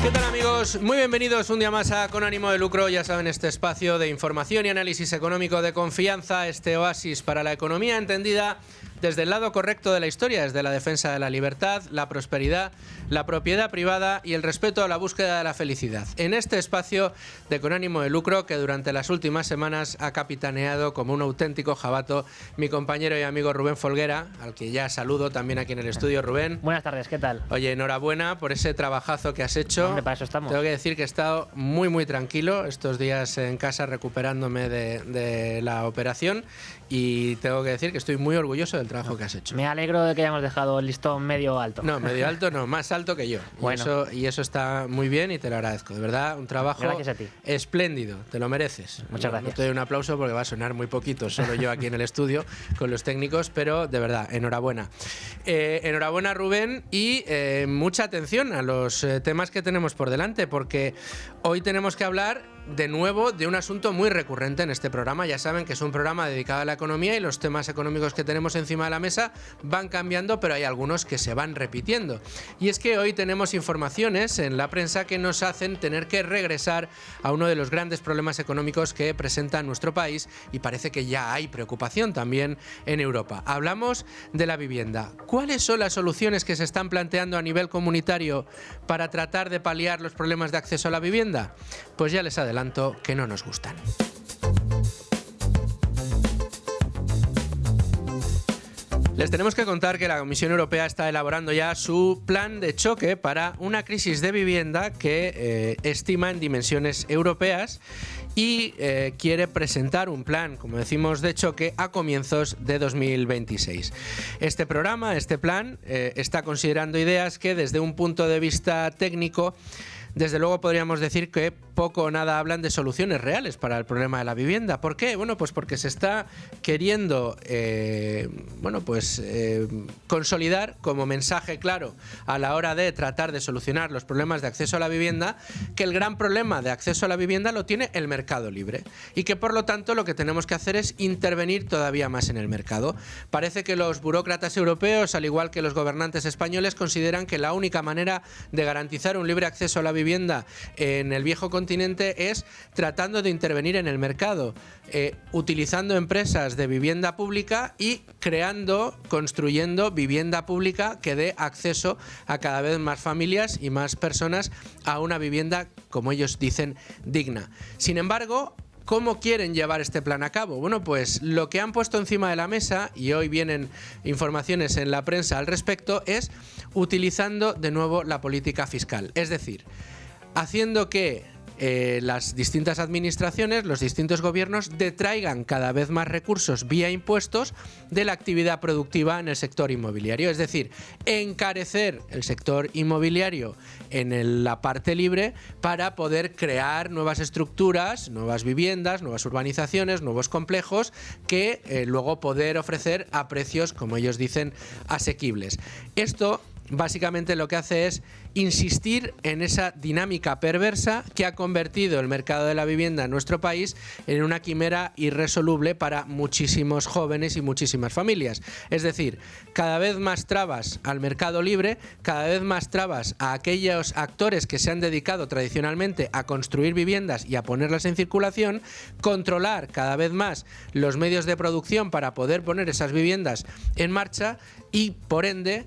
¿Qué tal, amigos? Muy bienvenidos un día más a Con Ánimo de Lucro. Ya saben, este espacio de información y análisis económico de confianza, este oasis para la economía entendida desde el lado correcto de la historia, desde la defensa de la libertad, la prosperidad, la propiedad privada y el respeto a la búsqueda de la felicidad. En este espacio de Con Ánimo de Lucro, que durante las últimas semanas ha capitaneado como un auténtico jabato mi compañero y amigo Rubén Folguera, al que ya saludo también aquí en el estudio. Rubén. Buenas tardes, ¿qué tal? Oye, enhorabuena por ese trabajazo que has hecho. Hombre, para eso estamos. Tengo que decir que he estado muy tranquilo estos días en casa recuperándome de la operación y tengo que decir que estoy muy orgulloso del trabajo que has hecho. Me alegro de que hayamos dejado el listón medio alto. No, medio alto no, más alto que yo. Bueno. Y eso está muy bien y te lo agradezco. De verdad, un trabajo Gracias a ti. Espléndido, te lo mereces. Muchas gracias. No te doy un aplauso porque va a sonar muy poquito, solo yo aquí en el estudio con los técnicos, pero de verdad, enhorabuena. Enhorabuena, Rubén, y mucha atención a los temas que tenemos por delante, porque hoy tenemos que hablar de nuevo de un asunto muy recurrente en este programa. Ya saben que es un programa dedicado a la economía y los temas económicos que tenemos encima de la mesa van cambiando, pero hay algunos que se van repitiendo. Y es que hoy tenemos informaciones en la prensa que nos hacen tener que regresar a uno de los grandes problemas económicos que presenta nuestro país, y parece que ya hay preocupación también en Europa. Hablamos de la vivienda. ¿Cuáles son las soluciones que se están planteando a nivel comunitario para tratar de paliar los problemas de acceso a la vivienda? Pues ya les adelanto que no nos gustan. Les tenemos que contar que la Comisión Europea está elaborando ya su plan de choque para una crisis de vivienda que estima en dimensiones europeas y quiere presentar un plan, como decimos, de choque a comienzos de 2026. Este plan, está considerando ideas que desde un punto de vista técnico, desde luego podríamos decir que poco o nada hablan de soluciones reales para el problema de la vivienda. ¿Por qué? Bueno, pues porque se está queriendo consolidar como mensaje claro a la hora de tratar de solucionar los problemas de acceso a la vivienda, que el gran problema de acceso a la vivienda lo tiene el mercado libre y que por lo tanto lo que tenemos que hacer es intervenir todavía más en el mercado. Parece que los burócratas europeos, al igual que los gobernantes españoles, consideran que la única manera de garantizar un libre acceso a la vivienda en el viejo continente es tratando de intervenir en el mercado, utilizando empresas de vivienda pública y construyendo vivienda pública que dé acceso a cada vez más familias y más personas a una vivienda, como ellos dicen, digna. Sin embargo, ¿cómo quieren llevar este plan a cabo? Bueno, pues lo que han puesto encima de la mesa, y hoy vienen informaciones en la prensa al respecto, es utilizando de nuevo la política fiscal. Es decir, haciendo que las distintas administraciones, los distintos gobiernos detraigan cada vez más recursos vía impuestos de la actividad productiva en el sector inmobiliario. Es decir, encarecer el sector inmobiliario en la parte libre para poder crear nuevas estructuras, nuevas viviendas, nuevas urbanizaciones, nuevos complejos que luego poder ofrecer a precios, como ellos dicen, asequibles. Esto básicamente lo que hace es insistir en esa dinámica perversa que ha convertido el mercado de la vivienda en nuestro país en una quimera irresoluble para muchísimos jóvenes y muchísimas familias. Es decir, cada vez más trabas al mercado libre, cada vez más trabas a aquellos actores que se han dedicado tradicionalmente a construir viviendas y a ponerlas en circulación, controlar cada vez más los medios de producción para poder poner esas viviendas en marcha y, por ende,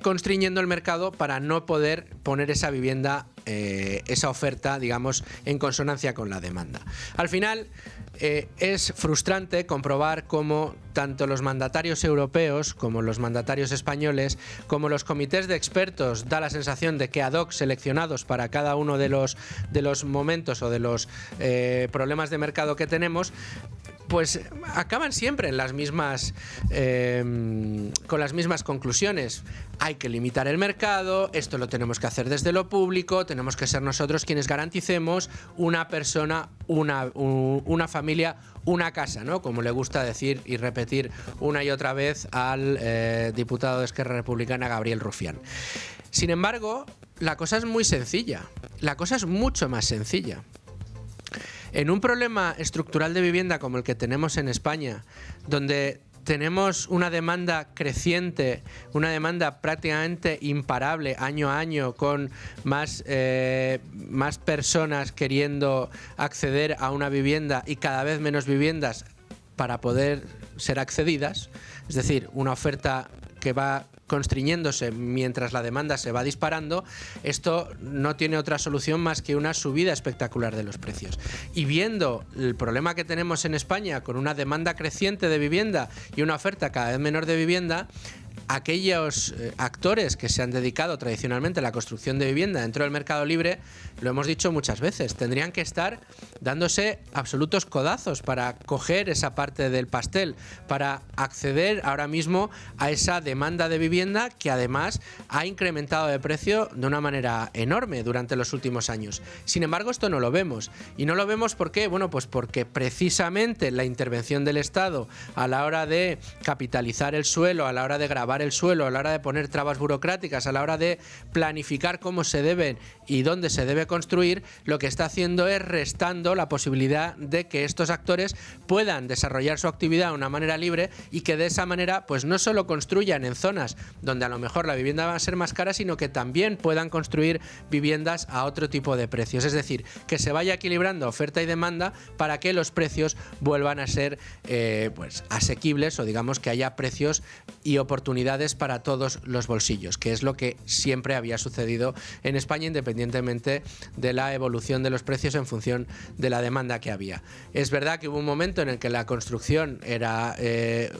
constriñendo el mercado para no poder poner esa vivienda, esa oferta, digamos, en consonancia con la demanda. Al final, es frustrante comprobar cómo tanto los mandatarios europeos como los mandatarios españoles, como los comités de expertos, da la sensación de que ad hoc seleccionados para cada uno de los momentos o de los problemas de mercado que tenemos, pues acaban siempre en las mismas, con las mismas conclusiones. Hay que limitar el mercado, esto lo tenemos que hacer desde lo público, tenemos que ser nosotros quienes garanticemos una persona, una familia, una casa, ¿no? Como le gusta decir y repetir una y otra vez al diputado de Esquerra Republicana, Gabriel Rufián. Sin embargo, la cosa es muy sencilla, la cosa es mucho más sencilla. En un problema estructural de vivienda como el que tenemos en España, donde tenemos una demanda creciente, una demanda prácticamente imparable año a año, con más personas queriendo acceder a una vivienda y cada vez menos viviendas para poder ser accedidas, es decir, una oferta que va constriñéndose mientras la demanda se va disparando. Esto no tiene otra solución más que una subida espectacular de los precios. Y viendo el problema que tenemos en España con una demanda creciente de vivienda y una oferta cada vez menor de vivienda, aquellos actores que se han dedicado tradicionalmente a la construcción de vivienda dentro del mercado libre, lo hemos dicho muchas veces, tendrían que estar dándose absolutos codazos para coger esa parte del pastel, para acceder ahora mismo a esa demanda de vivienda que además ha incrementado de precio de una manera enorme durante los últimos años. Sin embargo, esto no lo vemos. Y no lo vemos ¿por qué? Bueno, pues porque precisamente la intervención del Estado a la hora de capitalizar el suelo, a la hora de grabar el suelo, a la hora de poner trabas burocráticas, a la hora de planificar cómo se deben y dónde se debe construir, lo que está haciendo es restando la posibilidad de que estos actores puedan desarrollar su actividad de una manera libre y que de esa manera pues no solo construyan en zonas donde a lo mejor la vivienda va a ser más cara, sino que también puedan construir viviendas a otro tipo de precios. Es decir, que se vaya equilibrando oferta y demanda para que los precios vuelvan a ser pues asequibles, o digamos que haya precios y oportunidades para todos los bolsillos, que es lo que siempre había sucedido en España, independientemente de la evolución de los precios en función de la demanda que había. Es verdad que hubo un momento en el que la construcción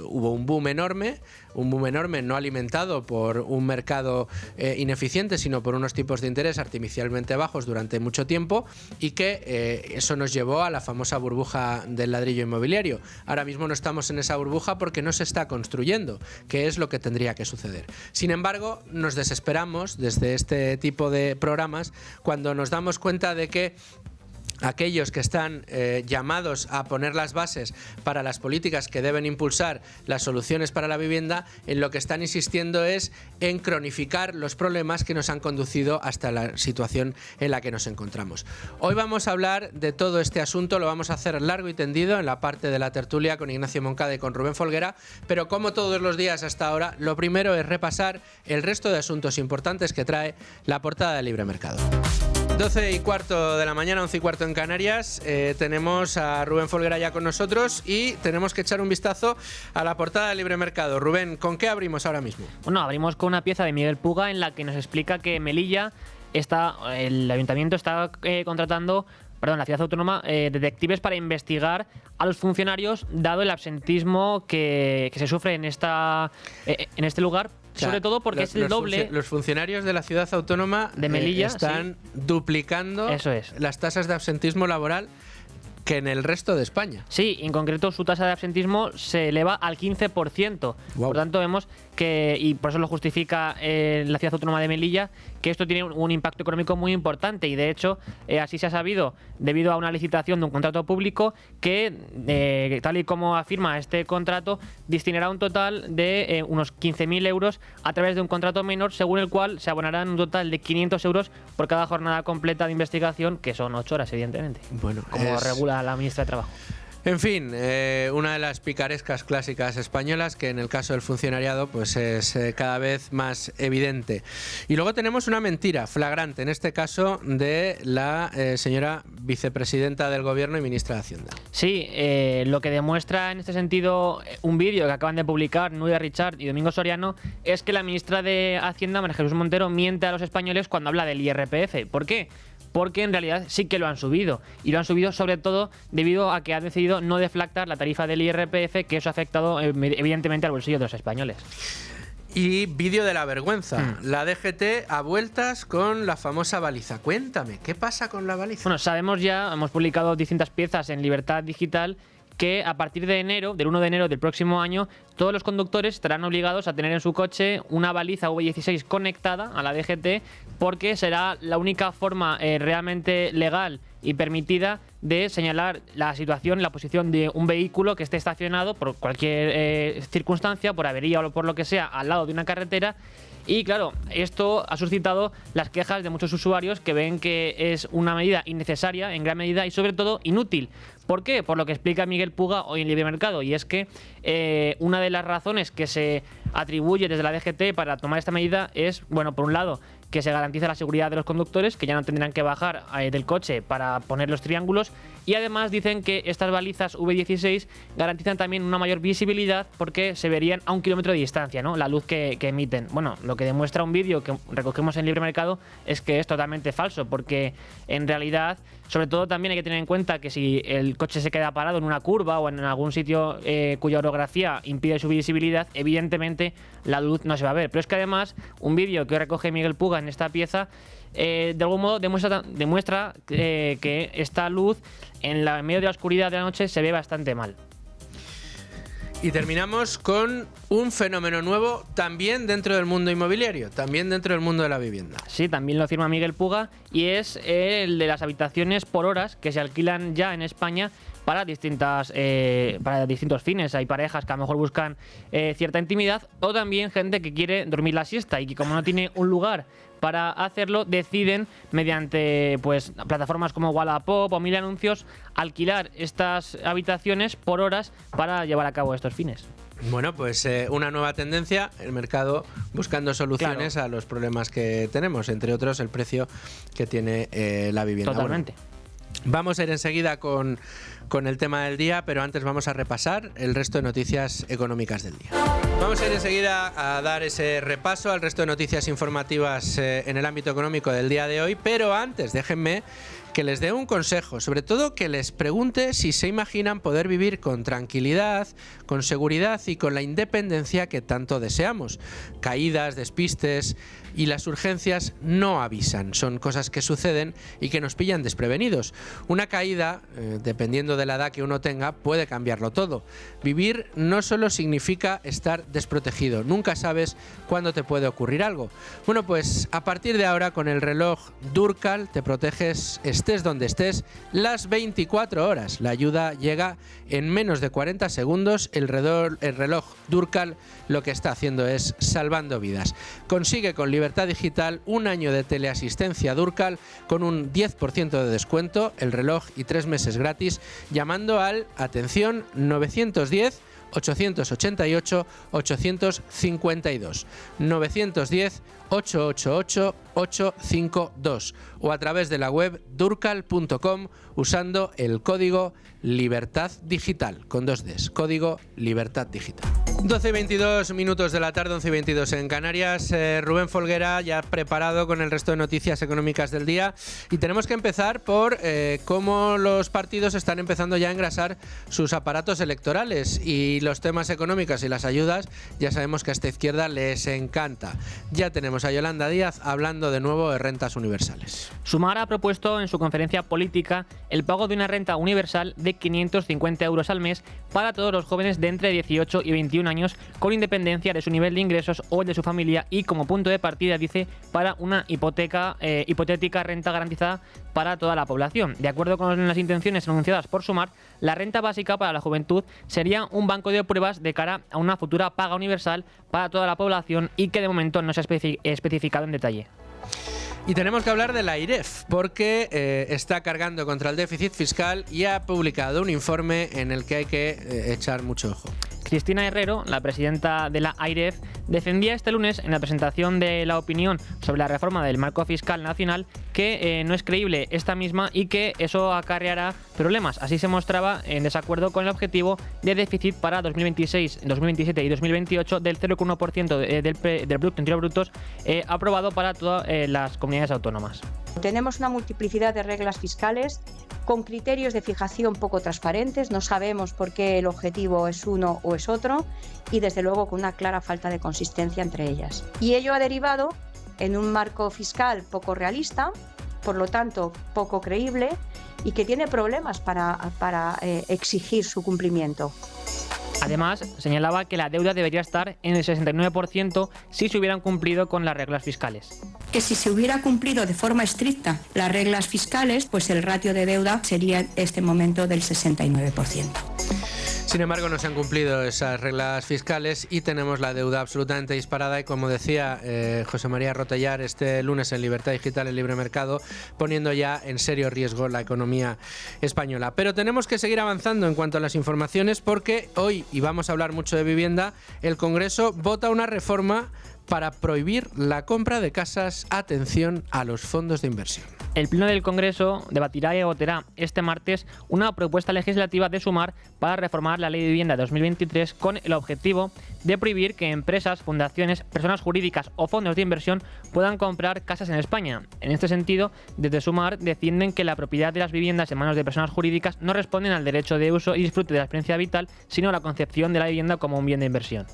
hubo un boom enorme no alimentado por un mercado ineficiente, sino por unos tipos de interés artificialmente bajos durante mucho tiempo, y que eso nos llevó a la famosa burbuja del ladrillo inmobiliario. Ahora mismo no estamos en esa burbuja porque no se está construyendo, que es lo que tendría que suceder. Sin embargo, nos desesperamos desde este tipo de programas cuando nos damos cuenta de que aquellos que están llamados a poner las bases para las políticas que deben impulsar las soluciones para la vivienda, en lo que están insistiendo es en cronificar los problemas que nos han conducido hasta la situación en la que nos encontramos. Hoy vamos a hablar de todo este asunto, lo vamos a hacer largo y tendido en la parte de la tertulia con Ignacio Moncada y con Rubén Folguera, pero como todos los días hasta ahora, lo primero es repasar el resto de asuntos importantes que trae la portada de Libre Mercado. 12:15 de la mañana, 11:15 en Canarias. Tenemos a Rubén Folguera ya con nosotros y tenemos que echar un vistazo a la portada de Libre Mercado. Rubén, ¿con qué abrimos ahora mismo? Bueno, abrimos con una pieza de Miguel Puga en la que nos explica que Melilla el ayuntamiento está contratando, la ciudad autónoma, detectives para investigar a los funcionarios, dado el absentismo que se sufre en este lugar. O sea, sobre todo porque es el doble. Los funcionarios de la ciudad autónoma de Melilla están duplicando las tasas de absentismo laboral que en el resto de España. Sí, en concreto su tasa de absentismo se eleva al 15%. Wow. Por tanto, vemos que, y por eso lo justifica la ciudad autónoma de Melilla, que esto tiene un impacto económico muy importante, y de hecho así se ha sabido debido a una licitación de un contrato público que, tal y como afirma este contrato, destinará un total de unos 15.000 euros a través de un contrato menor, según el cual se abonarán un total de 500 euros por cada jornada completa de investigación, que son 8 horas, evidentemente, como regula la ministra de Trabajo. En fin, una de las picarescas clásicas españolas que en el caso del funcionariado pues es cada vez más evidente. Y luego tenemos una mentira flagrante, en este caso de la señora vicepresidenta del Gobierno y ministra de Hacienda. Sí, lo que demuestra en este sentido un vídeo que acaban de publicar Nuria Richard y Domingo Soriano es que la ministra de Hacienda, María Jesús Montero, miente a los españoles cuando habla del IRPF. ¿Por qué? Porque en realidad sí que lo han subido, y lo han subido sobre todo debido a que han decidido no deflactar la tarifa del IRPF, que eso ha afectado evidentemente al bolsillo de los españoles. Y vídeo de la vergüenza. La DGT a vueltas con la famosa baliza. Cuéntame, ¿qué pasa con la baliza? Bueno, sabemos ya, hemos publicado distintas piezas en Libertad Digital, que a partir del 1 de enero del próximo año, todos los conductores estarán obligados a tener en su coche una baliza V16 conectada a la DGT, porque será la única forma realmente legal y permitida de señalar la situación, la posición de un vehículo que esté estacionado por cualquier circunstancia, por avería o por lo que sea, al lado de una carretera, Y claro, esto ha suscitado las quejas de muchos usuarios que ven que es una medida innecesaria en gran medida y sobre todo inútil. ¿Por qué? Por lo que explica Miguel Puga hoy en Libre Mercado, y es que una de las razones que se atribuye desde la DGT para tomar esta medida es, bueno, por un lado, que se garantiza la seguridad de los conductores, que ya no tendrán que bajar del coche para poner los triángulos, y además dicen que estas balizas V16 garantizan también una mayor visibilidad porque se verían a 1 kilómetro de distancia, ¿no?, la luz que emiten. Bueno, lo que demuestra un vídeo que recogemos en Libre Mercado es que es totalmente falso, porque en realidad, sobre todo también hay que tener en cuenta que si el coche se queda parado en una curva o en algún sitio cuya orografía impide su visibilidad, evidentemente la luz no se va a ver. Pero es que además, un vídeo que recoge Miguel Puga en esta pieza de algún modo demuestra que esta luz en medio de la oscuridad de la noche se ve bastante mal. Y terminamos con un fenómeno nuevo también dentro del mundo inmobiliario, también dentro del mundo de la vivienda. Sí, también lo afirma Miguel Puga, y es el de las habitaciones por horas que se alquilan ya en España para distintos fines. Hay parejas que a lo mejor buscan cierta intimidad, o también gente que quiere dormir la siesta y que, como no tiene un lugar para hacerlo, deciden mediante pues plataformas como Wallapop o Mil Anuncios alquilar estas habitaciones por horas para llevar a cabo estos fines. Bueno, pues una nueva tendencia, el mercado buscando soluciones a los problemas que tenemos, entre otros el precio que tiene la vivienda. Totalmente. Bueno, vamos a ir enseguida con el tema del día, pero antes vamos a repasar el resto de noticias económicas del día. Vamos a ir enseguida a dar ese repaso al resto de noticias informativas en el ámbito económico del día de hoy, pero antes déjenme que les dé un consejo, sobre todo que les pregunte si se imaginan poder vivir con tranquilidad, con seguridad y con la independencia que tanto deseamos. Caídas, despistes y las urgencias no avisan, son cosas que suceden y que nos pillan desprevenidos. Una caída, dependiendo de la edad que uno tenga, puede cambiarlo todo. Vivir no solo significa estar desprotegido, nunca sabes cuándo te puede ocurrir algo. Bueno, pues a partir de ahora con el reloj Durkal te proteges estés donde estés las 24 horas. La ayuda llega en menos de 40 segundos. El reloj Durkal lo que está haciendo es salvando vidas. Consigue con Libertad Digital un año de teleasistencia Durkal con un 10% de descuento, el reloj y 3 meses gratis, llamando al, atención, 910 888 852 910 888 852 o a través de la web durkal.com usando el código Libertad Digital con 2 Ds, código Libertad Digital. 12:22 minutos de la tarde, 11:22 en Canarias. Rubén Folguera ya preparado con el resto de noticias económicas del día, y tenemos que empezar por cómo los partidos están empezando ya a engrasar sus aparatos electorales, y los temas económicos y las ayudas ya sabemos que a esta izquierda les encanta. Ya tenemos a Yolanda Díaz hablando de nuevo de rentas universales. Sumar ha propuesto en su conferencia política el pago de una renta universal de 550 euros al mes para todos los jóvenes de entre 18 y 21 años, con independencia de su nivel de ingresos o el de su familia, y como punto de partida, dice, para una hipotética renta garantizada para toda la población. De acuerdo con las intenciones anunciadas por Sumar, la renta básica para la juventud sería un banco de pruebas de cara a una futura paga universal para toda la población, y que de momento no se ha especificado en detalle. Y tenemos que hablar de la AIREF, porque está cargando contra el déficit fiscal y ha publicado un informe en el que hay que echar mucho ojo. Cristina Herrero, la presidenta de la AIREF, defendía este lunes en la presentación de la opinión sobre la reforma del marco fiscal nacional que no es creíble esta misma y que eso acarreará problemas. Así se mostraba en desacuerdo con el objetivo de déficit para 2026, 2027 y 2028 del 0,1% del Producto Interior Bruto aprobado para todas las comunidades autónomas. Tenemos una multiplicidad de reglas fiscales con criterios de fijación poco transparentes, no sabemos por qué el objetivo es uno o es otro, y desde luego con una clara falta de consistencia entre ellas. Y ello ha derivado en un marco fiscal poco realista, por lo tanto poco creíble, y que tiene problemas para exigir su cumplimiento. Además, señalaba que la deuda debería estar en el 69% si se hubieran cumplido con las reglas fiscales. Que si se hubiera cumplido de forma estricta las reglas fiscales, pues el ratio de deuda sería en este momento del 69%. Sin embargo, no se han cumplido esas reglas fiscales y tenemos la deuda absolutamente disparada y, como decía José María Rotellar este lunes en Libertad Digital, el Libre Mercado, poniendo ya en serio riesgo la economía española. Pero tenemos que seguir avanzando en cuanto a las informaciones porque hoy, y vamos a hablar mucho de vivienda, el Congreso vota una reforma para prohibir la compra de casas, atención a los fondos de inversión. El Pleno del Congreso debatirá y votará este martes una propuesta legislativa de Sumar para reformar la Ley de Vivienda de 2023 con el objetivo de prohibir que empresas, fundaciones, personas jurídicas o fondos de inversión puedan comprar casas en España. En este sentido, desde Sumar defienden que la propiedad de las viviendas en manos de personas jurídicas no responden al derecho de uso y disfrute de la experiencia vital, sino a la concepción de la vivienda como un bien de inversión.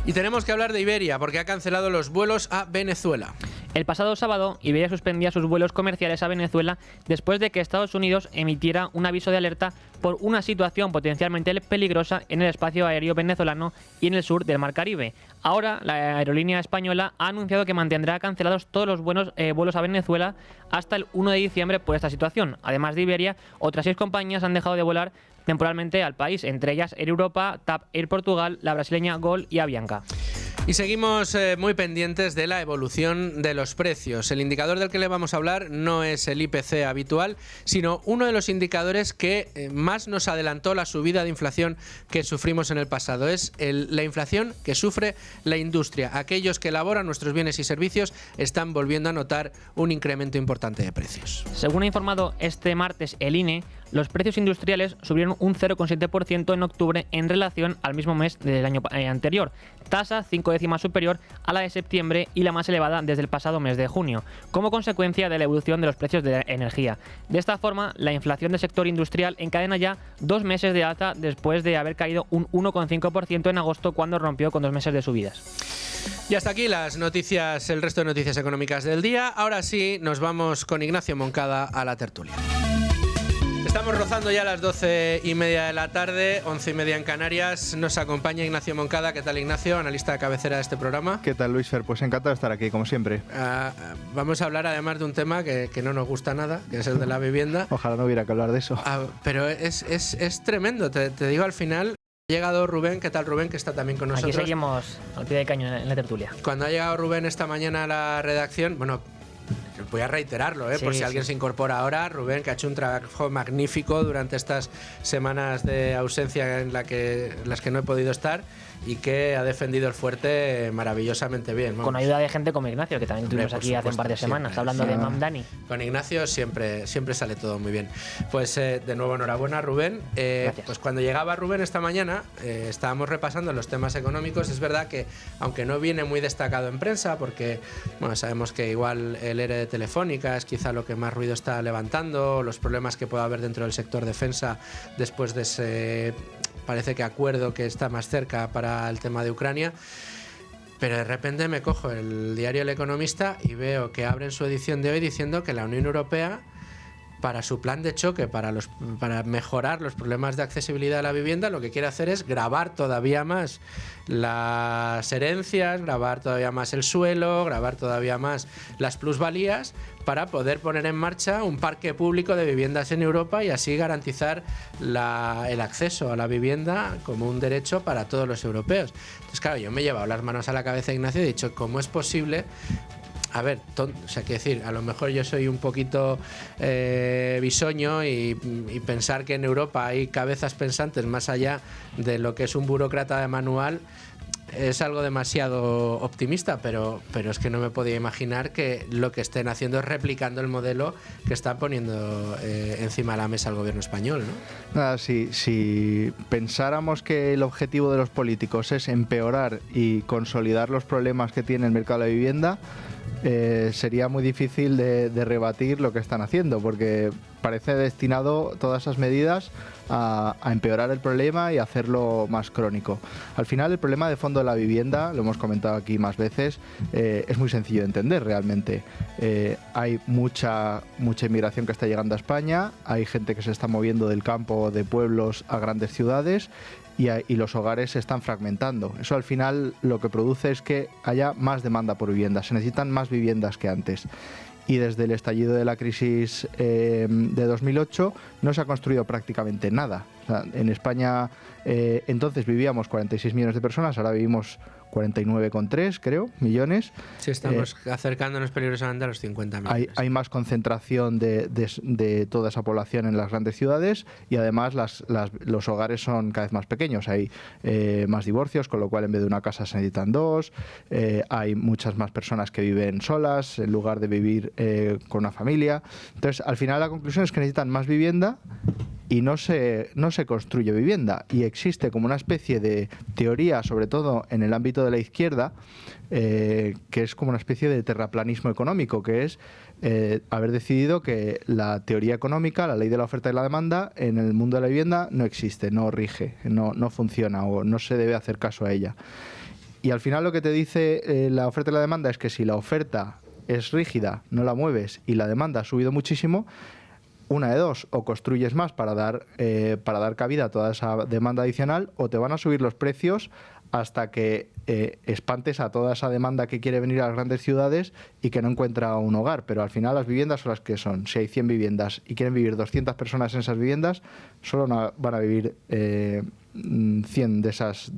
Y tenemos que hablar de Iberia, porque ha cancelado los vuelos a Venezuela. El pasado sábado, Iberia suspendía sus vuelos comerciales a Venezuela después de que Estados Unidos emitiera un aviso de alerta por una situación potencialmente peligrosa en el espacio aéreo venezolano y en el sur del Mar Caribe. Ahora, la aerolínea española ha anunciado que mantendrá cancelados todos los vuelos a Venezuela hasta el 1 de diciembre por esta situación. Además de Iberia, otras 6 compañías han dejado de volar temporalmente al país, entre ellas Air Europa, TAP Air Portugal, la brasileña Gol y Avianca. Y seguimos muy pendientes de la evolución de los precios. El indicador del que le vamos a hablar no es el IPC habitual, sino uno de los indicadores que más nos adelantó la subida de inflación que sufrimos en el pasado. Es la inflación que sufre la industria. Aquellos que elaboran nuestros bienes y servicios están volviendo a notar un incremento importante de precios. Según ha informado este martes el INE, los precios industriales subieron un 0,7% en octubre en relación al mismo mes del año anterior, tasa 5 décimas superior a la de septiembre y la más elevada desde el pasado mes de junio, como consecuencia de la evolución de los precios de la energía. De esta forma, la inflación del sector industrial encadena ya 2 meses de alza después de haber caído un 1,5% en agosto, cuando rompió con 2 meses de subidas. Y hasta aquí las noticias, el resto de noticias económicas del día. Ahora sí, nos vamos con Ignacio Moncada a la tertulia. Estamos rozando ya las 12:30 de la tarde, 11:30 en Canarias. Nos acompaña Ignacio Moncada. ¿Qué tal, Ignacio? Analista de cabecera de este programa. ¿Qué tal, Luis Fer? Pues encantado de estar aquí, como siempre. Vamos a hablar además de un tema que no nos gusta nada, que es el de la vivienda. Ojalá no hubiera que hablar de eso. Pero es tremendo, te digo, al final. Ha llegado Rubén. ¿Qué tal, Rubén? Que está también con nosotros. Aquí seguimos al pie de caño en la tertulia. Cuando ha llegado Rubén esta mañana a la redacción, bueno, voy a reiterarlo, por si alguien se incorpora ahora. Rubén, que ha hecho un trabajo magnífico durante estas semanas de ausencia en las que no he podido estar, y que ha defendido el fuerte maravillosamente bien. Con ayuda de gente como Ignacio, que también tuvimos aquí hace un par de semanas, hablando de Mamdani. Con Ignacio siempre sale todo muy bien. Pues de nuevo enhorabuena, Rubén. Pues cuando llegaba Rubén esta mañana, estábamos repasando los temas económicos. Es verdad que, aunque no viene muy destacado en prensa, porque bueno, sabemos que igual el ERE de Telefónica es quizá lo que más ruido está levantando, los problemas que pueda haber dentro del sector defensa después de ese, parece que acuerdo que está más cerca para el tema de Ucrania. Pero de repente me cojo el diario El Economista y veo que abren su edición de hoy diciendo que la Unión Europea, para su plan de choque, para mejorar los problemas de accesibilidad a la vivienda, lo que quiere hacer es gravar todavía más las herencias, gravar todavía más el suelo, gravar todavía más las plusvalías, para poder poner en marcha un parque público de viviendas en Europa y así garantizar el acceso a la vivienda como un derecho para todos los europeos. Entonces, claro, yo me he llevado las manos a la cabeza, Ignacio, y he dicho, ¿cómo es posible? A ver, quiero decir, a lo mejor yo soy un poquito bisoño y pensar que en Europa hay cabezas pensantes más allá de lo que es un burócrata de manual es algo demasiado optimista, pero es que no me podía imaginar que lo que estén haciendo es replicando el modelo que está poniendo encima de la mesa el gobierno español, ¿no? Nada, si pensáramos que el objetivo de los políticos es empeorar y consolidar los problemas que tiene el mercado de la vivienda, sería muy difícil de rebatir lo que están haciendo, porque parece destinado todas esas medidas a empeorar el problema y hacerlo más crónico. Al final, el problema de fondo de la vivienda, lo hemos comentado aquí más veces, es muy sencillo de entender realmente. Hay mucha inmigración que está llegando a España, hay gente que se está moviendo del campo, de pueblos a grandes ciudades, y los hogares se están fragmentando. Eso al final lo que produce es que haya más demanda por vivienda, se necesitan más viviendas que antes. y desde el estallido de la crisis de 2008 no se ha construido prácticamente nada. O sea, en España entonces vivíamos 46 millones de personas, ahora vivimos 49,3, creo, millones. Sí, estamos acercándonos peligrosamente a los 50 millones. Hay más concentración de toda esa población en las grandes ciudades y además los hogares son cada vez más pequeños. Hay más divorcios, con lo cual en vez de una casa se necesitan dos. Hay muchas más personas que viven solas en lugar de vivir con una familia. Entonces, al final la conclusión es que necesitan más vivienda y no se construye vivienda. Y existe como una especie de teoría, sobre todo en el ámbito de la izquierda, que es como una especie de terraplanismo económico, que es haber decidido que la teoría económica, la ley de la oferta y la demanda, en el mundo de la vivienda no existe, no rige, no funciona o no se debe hacer caso a ella. Y al final lo que te dice la oferta y la demanda es que si la oferta es rígida, no la mueves y la demanda ha subido muchísimo, una de dos, o construyes más para dar cabida a toda esa demanda adicional, o te van a subir los precios hasta que espantes a toda esa demanda que quiere venir a las grandes ciudades y que no encuentra un hogar. Pero al final las viviendas son las que son. Si hay 100 viviendas y quieren vivir 200 personas en esas viviendas, solo van a vivir 100 de esas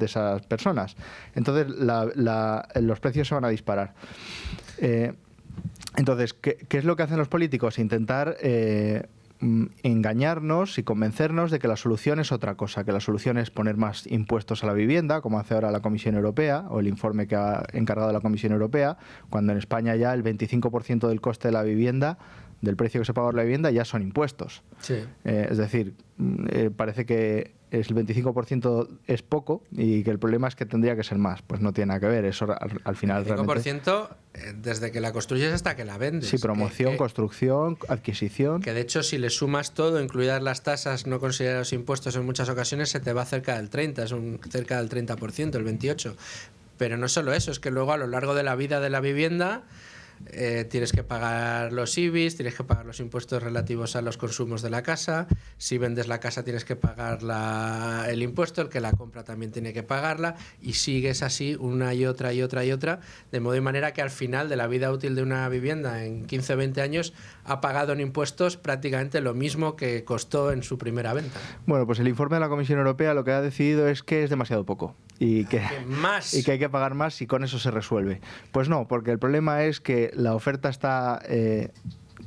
personas. Entonces los precios se van a disparar. Entonces, ¿qué es lo que hacen los políticos? Intentar engañarnos y convencernos de que la solución es otra cosa, que la solución es poner más impuestos a la vivienda, como hace ahora la Comisión Europea, o el informe que ha encargado la Comisión Europea, cuando en España ya el 25% del coste de la vivienda, del precio que se paga por la vivienda, ya son impuestos. Sí. Es decir, parece que el 25% es poco y que el problema es que tendría que ser más. Pues no tiene nada que ver, eso al final el 25% desde que la construyes hasta que la vendes. Sí, promoción, construcción, adquisición. Que de hecho si le sumas todo, incluidas las tasas no considerados impuestos en muchas ocasiones, se te va cerca del 30%, cerca del 30%, el 28%. Pero no solo eso, es que luego a lo largo de la vida de la vivienda tienes que pagar los IBIs, tienes que pagar los impuestos relativos a los consumos de la casa. Si vendes la casa tienes que pagar el impuesto, el que la compra también tiene que pagarla, y sigues así una y otra y otra y otra, de modo y manera que al final de la vida útil de una vivienda en 15 o 20 años ha pagado en impuestos prácticamente lo mismo que costó en su primera venta. Bueno, pues el informe de la Comisión Europea lo que ha decidido es que es demasiado poco y que hay que pagar más y con eso se resuelve. Pues no, porque el problema es que la oferta está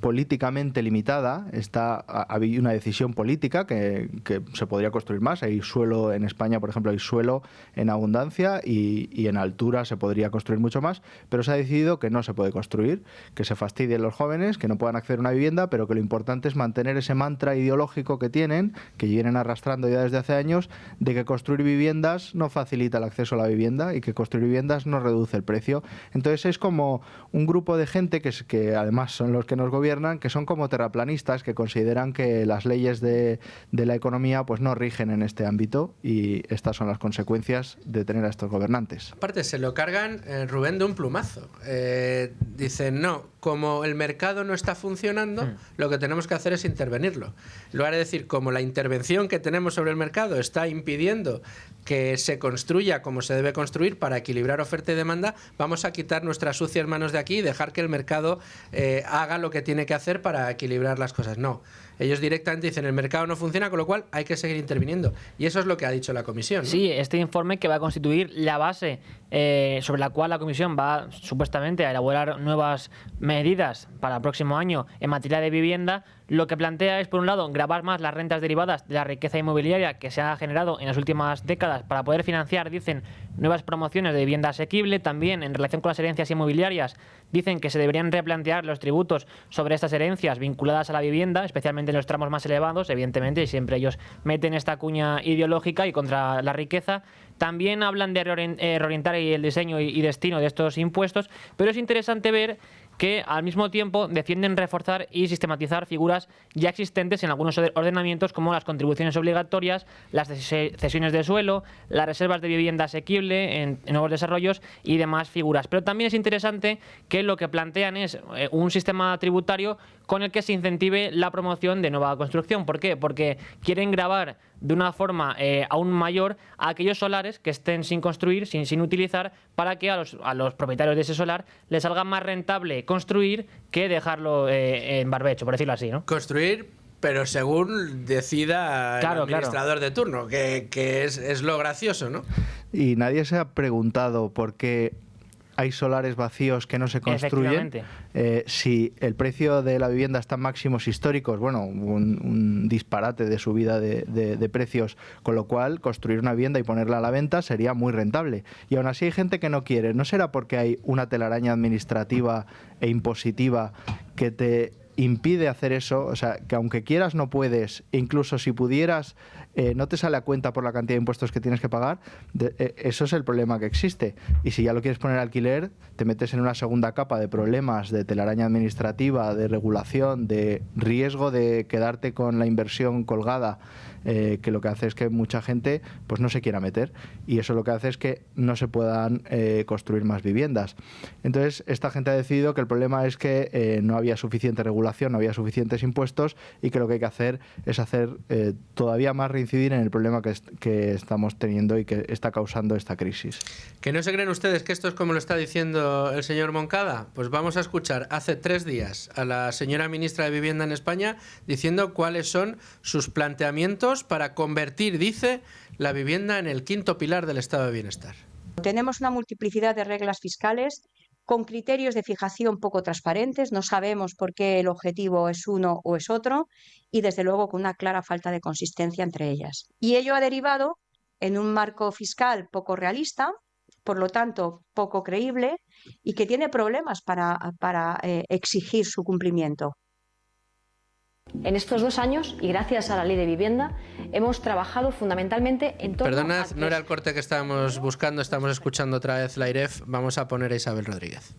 políticamente limitada, hay una decisión política que se podría construir más. Hay suelo en España, por ejemplo, hay suelo en abundancia y en altura se podría construir mucho más, pero se ha decidido que no se puede construir, que se fastidien los jóvenes, que no puedan acceder a una vivienda, pero que lo importante es mantener ese mantra ideológico que tienen, que vienen arrastrando ya desde hace años, de que construir viviendas no facilita el acceso a la vivienda y que construir viviendas no reduce el precio. Entonces es como un grupo de gente que además son los que nos gobiernan, que son como terraplanistas, que consideran que las leyes de la economía pues no rigen en este ámbito, y estas son las consecuencias de tener a estos gobernantes. Aparte se lo cargan, Rubén, de un plumazo. Dicen, no, como el mercado no está funcionando, lo que tenemos que hacer es intervenirlo. En lugar de decir, como la intervención que tenemos sobre el mercado está impidiendo que se construya como se debe construir para equilibrar oferta y demanda, vamos a quitar nuestras sucias manos de aquí y dejar que el mercado haga lo que tiene que hacer para equilibrar las cosas. No, ellos directamente dicen el mercado no funciona, con lo cual hay que seguir interviniendo. Y eso es lo que ha dicho la Comisión, ¿no? Sí, este informe que va a constituir la base sobre la cual la Comisión va supuestamente a elaborar nuevas medidas para el próximo año en materia de vivienda, lo que plantea es, por un lado, gravar más las rentas derivadas de la riqueza inmobiliaria que se ha generado en las últimas décadas para poder financiar, dicen, nuevas promociones de vivienda asequible. También, en relación con las herencias inmobiliarias, dicen que se deberían replantear los tributos sobre estas herencias vinculadas a la vivienda, especialmente en los tramos más elevados, evidentemente, y siempre ellos meten esta cuña ideológica y contra la riqueza. También hablan de reorientar el diseño y destino de estos impuestos, pero es interesante ver que al mismo tiempo defienden reforzar y sistematizar figuras ya existentes en algunos ordenamientos, como las contribuciones obligatorias, las cesiones de suelo, las reservas de vivienda asequible en nuevos desarrollos y demás figuras. Pero también es interesante que lo que plantean es un sistema tributario con el que se incentive la promoción de nueva construcción. ¿Por qué? Porque quieren gravar de una forma aún mayor a aquellos solares que estén sin construir, sin utilizar, para que a los propietarios de ese solar les salga más rentable construir que dejarlo en barbecho, por decirlo así, ¿no? Construir, pero según decida el administrador de turno, que es lo gracioso, ¿no? Y nadie se ha preguntado por qué hay solares vacíos que no se construyen. Si el precio de la vivienda está en máximos históricos, bueno, un disparate de subida de precios, con lo cual construir una vivienda y ponerla a la venta sería muy rentable. Y aún así hay gente que no quiere. ¿No será porque hay una telaraña administrativa e impositiva que te impide hacer eso? O sea, que aunque quieras no puedes, e incluso si pudieras no te sale a cuenta por la cantidad de impuestos que tienes que pagar. Eso es el problema que existe. Y si ya lo quieres poner a alquiler, te metes en una segunda capa de problemas, de telaraña administrativa, de regulación, de riesgo de quedarte con la inversión colgada, que lo que hace es que mucha gente pues no se quiera meter, y eso lo que hace es que no se puedan construir más viviendas. Entonces esta gente ha decidido que el problema es que no había suficiente regulación, no había suficientes impuestos, y que lo que hay que hacer es hacer todavía más reincidir en el problema que estamos teniendo y que está causando esta crisis. ¿Que no se creen ustedes que esto es como lo está diciendo el señor Moncada? Pues vamos a escuchar hace 3 días a la señora ministra de Vivienda en España diciendo cuáles son sus planteamientos para convertir, dice, la vivienda en el 5.º pilar del estado de bienestar. Tenemos una multiplicidad de reglas fiscales con criterios de fijación poco transparentes, no sabemos por qué el objetivo es uno o es otro, y desde luego con una clara falta de consistencia entre ellas. Y ello ha derivado en un marco fiscal poco realista, por lo tanto poco creíble, y que tiene problemas para exigir su cumplimiento. En estos 2 años, y gracias a la Ley de Vivienda, hemos trabajado fundamentalmente en torno Perdonad, a... no era el corte que estábamos buscando, estamos escuchando otra vez la IREF. Vamos a poner a Isabel Rodríguez.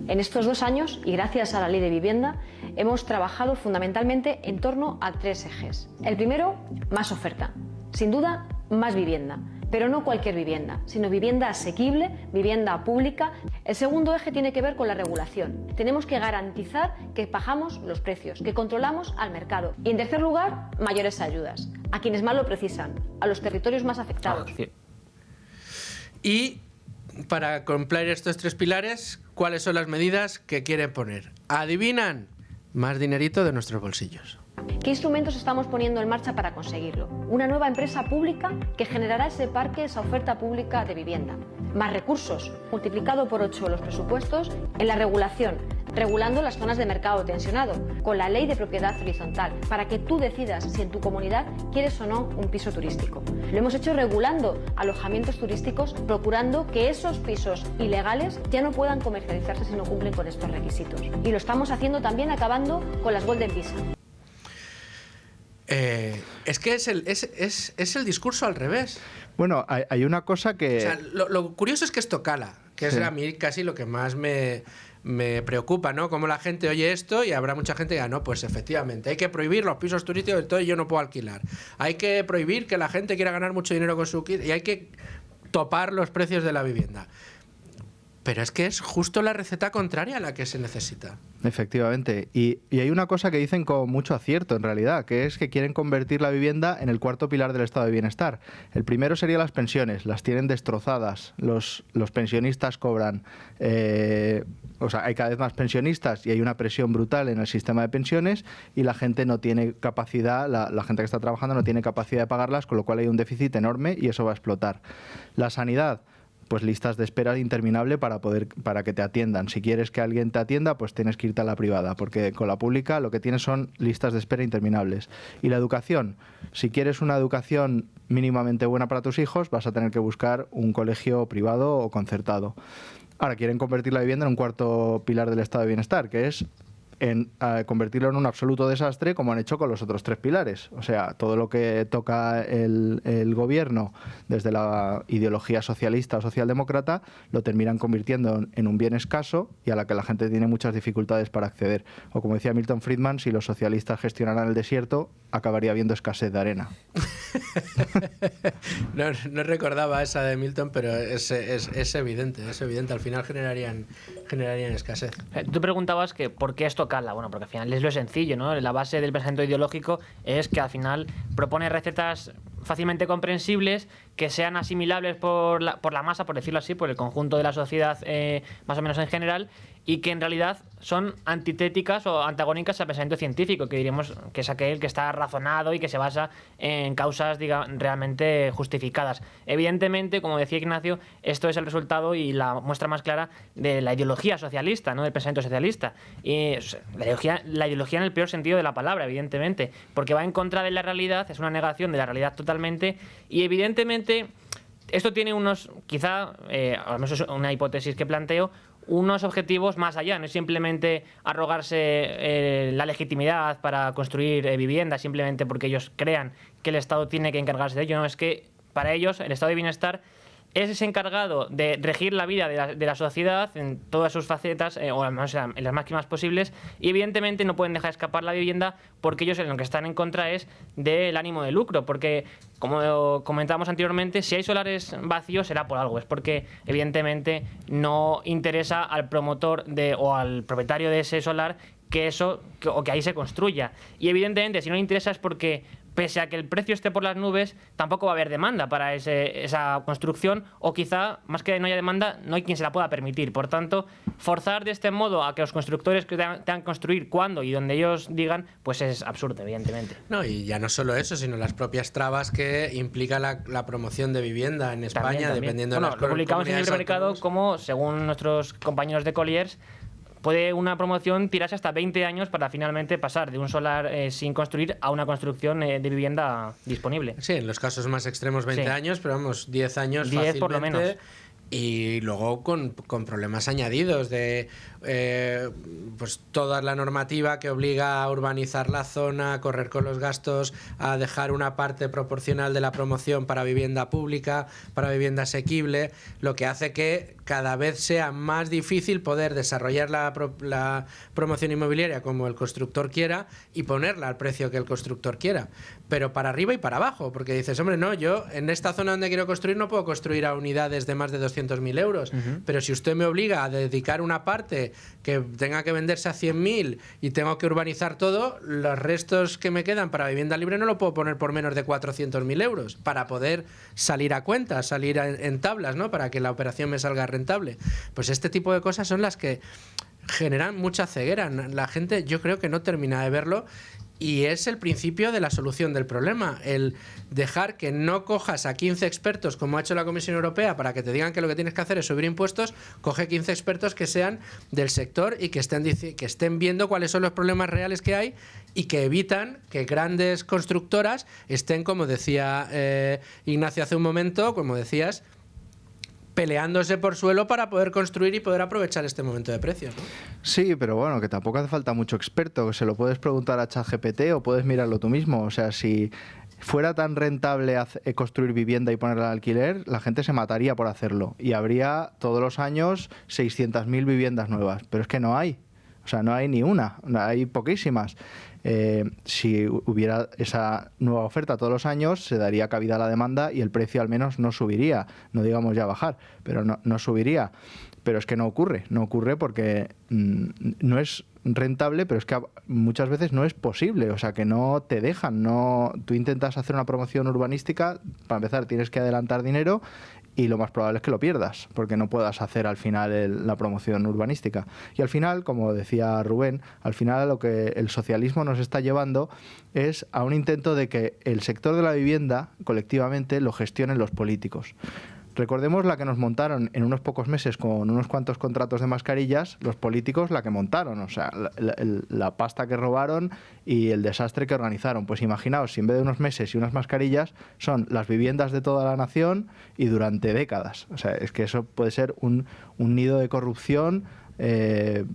En estos 2 años, y gracias a la Ley de Vivienda, hemos trabajado fundamentalmente en torno a 3 ejes. El primero, más oferta. Sin duda, más vivienda. Pero no cualquier vivienda, sino vivienda asequible, vivienda pública. El segundo eje tiene que ver con la regulación. Tenemos que garantizar que bajamos los precios, que controlamos al mercado. Y en tercer lugar, mayores ayudas a quienes más lo precisan, a los territorios más afectados. Y para cumplir estos 3 pilares, ¿cuáles son las medidas que quieren poner? ¿Adivinan? Más dinerito de nuestros bolsillos. ¿Qué instrumentos estamos poniendo en marcha para conseguirlo? Una nueva empresa pública que generará ese parque, esa oferta pública de vivienda. Más recursos, multiplicado por 8 los presupuestos en la regulación, regulando las zonas de mercado tensionado, con la ley de propiedad horizontal, para que tú decidas si en tu comunidad quieres o no un piso turístico. Lo hemos hecho regulando alojamientos turísticos, procurando que esos pisos ilegales ya no puedan comercializarse si no cumplen con estos requisitos. Y lo estamos haciendo también acabando con las Golden Visa. Es que es el discurso al revés. Bueno, hay una cosa que... O sea, lo curioso es que esto cala, que es a mí casi lo que más me preocupa, ¿no? Como la gente oye esto y habrá mucha gente que diga, no, pues efectivamente, hay que prohibir los pisos turísticos, entonces yo no puedo alquilar. Hay que prohibir que la gente quiera ganar mucho dinero con su kit y hay que topar los precios de la vivienda. Pero es que es justo la receta contraria a la que se necesita. Efectivamente. Y hay una cosa que dicen con mucho acierto, en realidad, que es que quieren convertir la vivienda en el 4.º pilar del estado de bienestar. El primero sería las pensiones. Las tienen destrozadas. Los pensionistas cobran... o sea, hay cada vez más pensionistas y hay una presión brutal en el sistema de pensiones y la gente no tiene capacidad, la gente que está trabajando no tiene capacidad de pagarlas, con lo cual hay un déficit enorme y eso va a explotar. La sanidad... pues listas de espera interminable para que te atiendan. Si quieres que alguien te atienda, pues tienes que irte a la privada, porque con la pública lo que tienes son listas de espera interminables. Y la educación, si quieres una educación mínimamente buena para tus hijos, vas a tener que buscar un colegio privado o concertado. Ahora quieren convertir la vivienda en un 4.º pilar del estado de bienestar, que es convertirlo en un absoluto desastre, como han hecho con los otros 3 pilares. O sea, todo lo que toca el gobierno desde la ideología socialista o socialdemócrata lo terminan convirtiendo en un bien escaso y a la que la gente tiene muchas dificultades para acceder. O como decía Milton Friedman, si los socialistas gestionaran el desierto, acabaría habiendo escasez de arena. No recordaba esa de Milton, pero es evidente, es evidente. Al final generarían escasez. Tú preguntabas que por qué esto cala. Bueno, porque al final es lo sencillo, ¿no? La base del pensamiento ideológico es que al final propone recetas fácilmente comprensibles, que sean asimilables por la masa, por decirlo así, por el conjunto de la sociedad más o menos en general, y que en realidad son antitéticas o antagónicas al pensamiento científico, que diríamos que es aquel que está razonado y que se basa en causas realmente justificadas. Evidentemente, como decía Ignacio, esto es el resultado y la muestra más clara de la ideología socialista, ¿no?, del pensamiento socialista. Y la ideología en el peor sentido de la palabra, evidentemente, porque va en contra de la realidad, es una negación de la realidad totalmente, y evidentemente esto tiene unos, quizá, al menos es una hipótesis que planteo, unos objetivos más allá. No es simplemente arrogarse la legitimidad para construir viviendas simplemente porque ellos crean que el Estado tiene que encargarse de ello. No, es que para ellos el estado de bienestar es ese encargado de regir la vida de la sociedad en todas sus facetas, o al menos en las máximas posibles, y evidentemente no pueden dejar escapar la vivienda, porque ellos en lo que están en contra es del ánimo de lucro, porque, como comentábamos anteriormente, si hay solares vacíos será por algo, es porque evidentemente no interesa al promotor o al propietario de ese solar que ahí se construya, y evidentemente si no le interesa es porque, pese a que el precio esté por las nubes, tampoco va a haber demanda para esa construcción, o quizá, más que no haya demanda, no hay quien se la pueda permitir. Por tanto, forzar de este modo a que los constructores que tengan que construir cuando y donde ellos digan, pues es absurdo, evidentemente. No, y ya no solo eso, sino las propias trabas que implica la promoción de vivienda en España, también. Dependiendo de las lo publicamos en el libre mercado como, según nuestros compañeros de Colliers, puede una promoción tirarse hasta 20 años para finalmente pasar de un solar sin construir a una construcción de vivienda disponible. Sí, en los casos más extremos 20 años, pero vamos, 10 años 10 fácilmente. Por lo menos. Y luego con problemas añadidos de pues toda la normativa que obliga a urbanizar la zona, a correr con los gastos, a dejar una parte proporcional de la promoción para vivienda pública, para vivienda asequible, lo que hace que cada vez sea más difícil poder desarrollar la promoción inmobiliaria como el constructor quiera y ponerla al precio que el constructor quiera, pero para arriba y para abajo, porque dices, hombre, no, yo en esta zona donde quiero construir no puedo construir a unidades de más de 200.000 euros, pero si usted me obliga a dedicar una parte que tenga que venderse a 100.000 y tengo que urbanizar todo, los restos que me quedan para vivienda libre no lo puedo poner por menos de 400.000 euros para poder salir a cuenta, salir en tablas, ¿no?, para que la operación me salga rentable. Pues este tipo de cosas son las que generan mucha ceguera. La gente, yo creo que no termina de verlo. Y es el principio de la solución del problema, el dejar que no cojas a 15 expertos como ha hecho la Comisión Europea para que te digan que lo que tienes que hacer es subir impuestos. Coge 15 expertos que sean del sector y que estén viendo cuáles son los problemas reales que hay y que evitan que grandes constructoras estén, como decía Ignacio hace un momento, como decías, peleándose por suelo para poder construir y poder aprovechar este momento de precios, ¿no? Sí, pero bueno, que tampoco hace falta mucho experto, que se lo puedes preguntar a ChatGPT o puedes mirarlo tú mismo. O sea, si fuera tan rentable construir vivienda y ponerla al alquiler, la gente se mataría por hacerlo y habría todos los años 600.000 viviendas nuevas, pero es que no hay. O sea, no hay ni una, hay poquísimas. Si hubiera esa nueva oferta todos los años, se daría cabida a la demanda y el precio al menos no subiría, no digamos ya bajar, pero no subiría. Pero es que no ocurre porque no es rentable, pero es que muchas veces no es posible, o sea que no te dejan, tú intentas hacer una promoción urbanística, para empezar tienes que adelantar dinero y lo más probable es que lo pierdas, porque no puedas hacer al final la promoción urbanística. Y al final, como decía Rubén, al final a lo que el socialismo nos está llevando es a un intento de que el sector de la vivienda colectivamente lo gestionen los políticos. Recordemos la que nos montaron en unos pocos meses con unos cuantos contratos de mascarillas, los políticos la que montaron, o sea, la pasta que robaron y el desastre que organizaron. Pues imaginaos, si en vez de unos meses y unas mascarillas son las viviendas de toda la nación y durante décadas. O sea, es que eso puede ser un nido de corrupción, que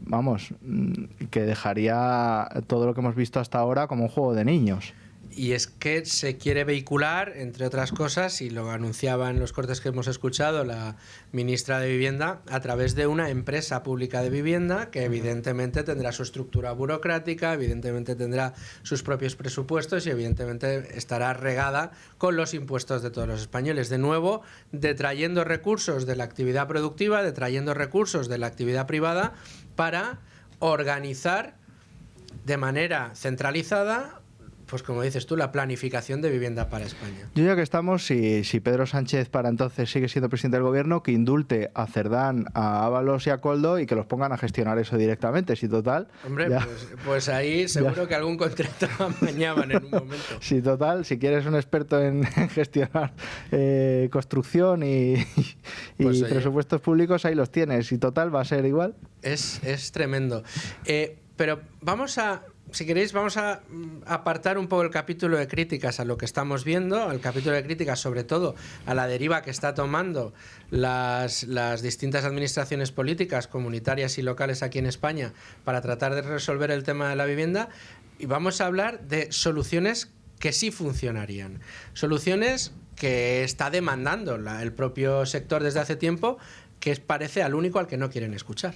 dejaría todo lo que hemos visto hasta ahora como un juego de niños. Y es que se quiere vehicular, entre otras cosas, y lo anunciaba en los cortes que hemos escuchado la ministra de Vivienda, a través de una empresa pública de vivienda que evidentemente tendrá su estructura burocrática, evidentemente tendrá sus propios presupuestos y evidentemente estará regada con los impuestos de todos los españoles. De nuevo, detrayendo recursos de la actividad productiva, detrayendo recursos de la actividad privada para organizar de manera centralizada pues como dices tú, la planificación de vivienda para España. Yo ya que estamos, si Pedro Sánchez para entonces sigue siendo presidente del gobierno, que indulte a Cerdán, a Ábalos y a Koldo y que los pongan a gestionar eso directamente, si total... Hombre, pues ahí seguro que algún contrato amañaban en un momento. Si total, si quieres un experto en gestionar construcción y Pues, presupuestos públicos, ahí los tienes. Si total, va a ser igual. Es tremendo. Pero si queréis, vamos a apartar un poco el capítulo de críticas a lo que estamos viendo, el capítulo de críticas sobre todo a la deriva que está tomando las distintas administraciones políticas, comunitarias y locales aquí en España para tratar de resolver el tema de la vivienda, y vamos a hablar de soluciones que sí funcionarían. Soluciones que está demandando el propio sector desde hace tiempo, que parece al único al que no quieren escuchar.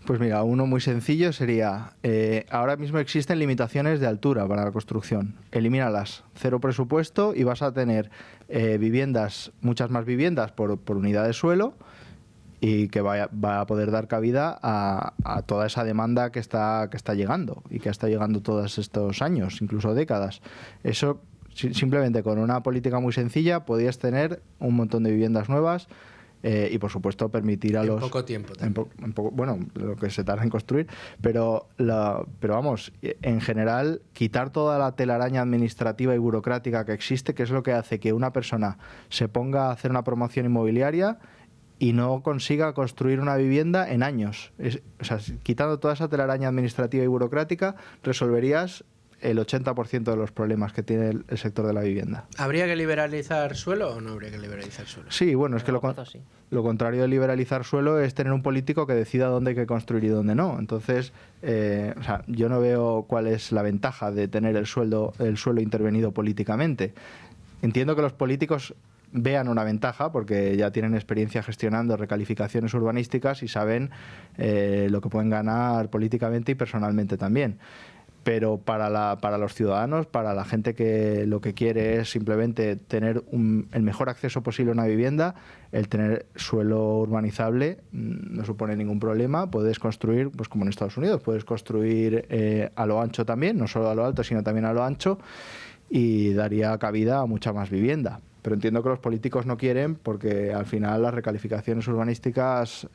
Pues mira, uno muy sencillo sería, ahora mismo existen limitaciones de altura para la construcción. Elimínalas, 0 presupuesto y vas a tener muchas más viviendas por unidad de suelo, y que va a poder dar cabida a toda esa demanda que está llegando y que está llegando todos estos años, incluso décadas. Eso, simplemente con una política muy sencilla, podías tener un montón de viviendas nuevas. Y por supuesto permitir a los... En poco tiempo también. Bueno, lo que se tarda en construir, pero vamos, en general, quitar toda la telaraña administrativa y burocrática que existe, que es lo que hace que una persona se ponga a hacer una promoción inmobiliaria y no consiga construir una vivienda en años. O sea, quitando toda esa telaraña administrativa y burocrática, resolverías el 80% de los problemas que tiene el sector de la vivienda. ¿Habría que liberalizar suelo o no habría que liberalizar suelo? Sí, bueno, es que lo contrario de liberalizar suelo es tener un político que decida dónde hay que construir y dónde no. Entonces, o sea, yo no veo cuál es la ventaja de tener el suelo intervenido políticamente. Entiendo que los políticos vean una ventaja porque ya tienen experiencia gestionando recalificaciones urbanísticas y saben lo que pueden ganar políticamente y personalmente también. Pero para los ciudadanos, para la gente que lo que quiere es simplemente tener el mejor acceso posible a una vivienda, el tener suelo urbanizable no supone ningún problema. Puedes construir, pues como en Estados Unidos, puedes construir a lo ancho también, no solo a lo alto, sino también a lo ancho, y daría cabida a mucha más vivienda. Pero entiendo que los políticos no quieren porque al final las recalificaciones urbanísticas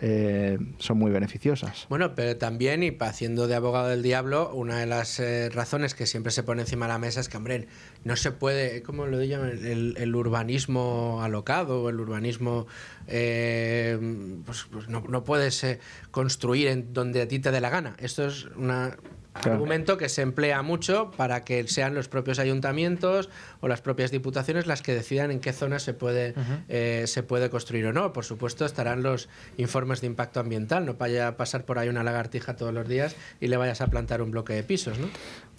son muy beneficiosas. Bueno, pero también, y haciendo de abogado del diablo, una de las razones que siempre se pone encima de la mesa es que, hombre, no se puede, ¿cómo lo llaman? El urbanismo alocado o el urbanismo... pues no puedes construir en donde a ti te dé la gana. Esto es una... Claro. Argumento que se emplea mucho para que sean los propios ayuntamientos o las propias diputaciones las que decidan en qué zona se puede construir o no. Por supuesto estarán los informes de impacto ambiental, no vaya a pasar por ahí una lagartija todos los días y le vayas a plantar un bloque de pisos, ¿no?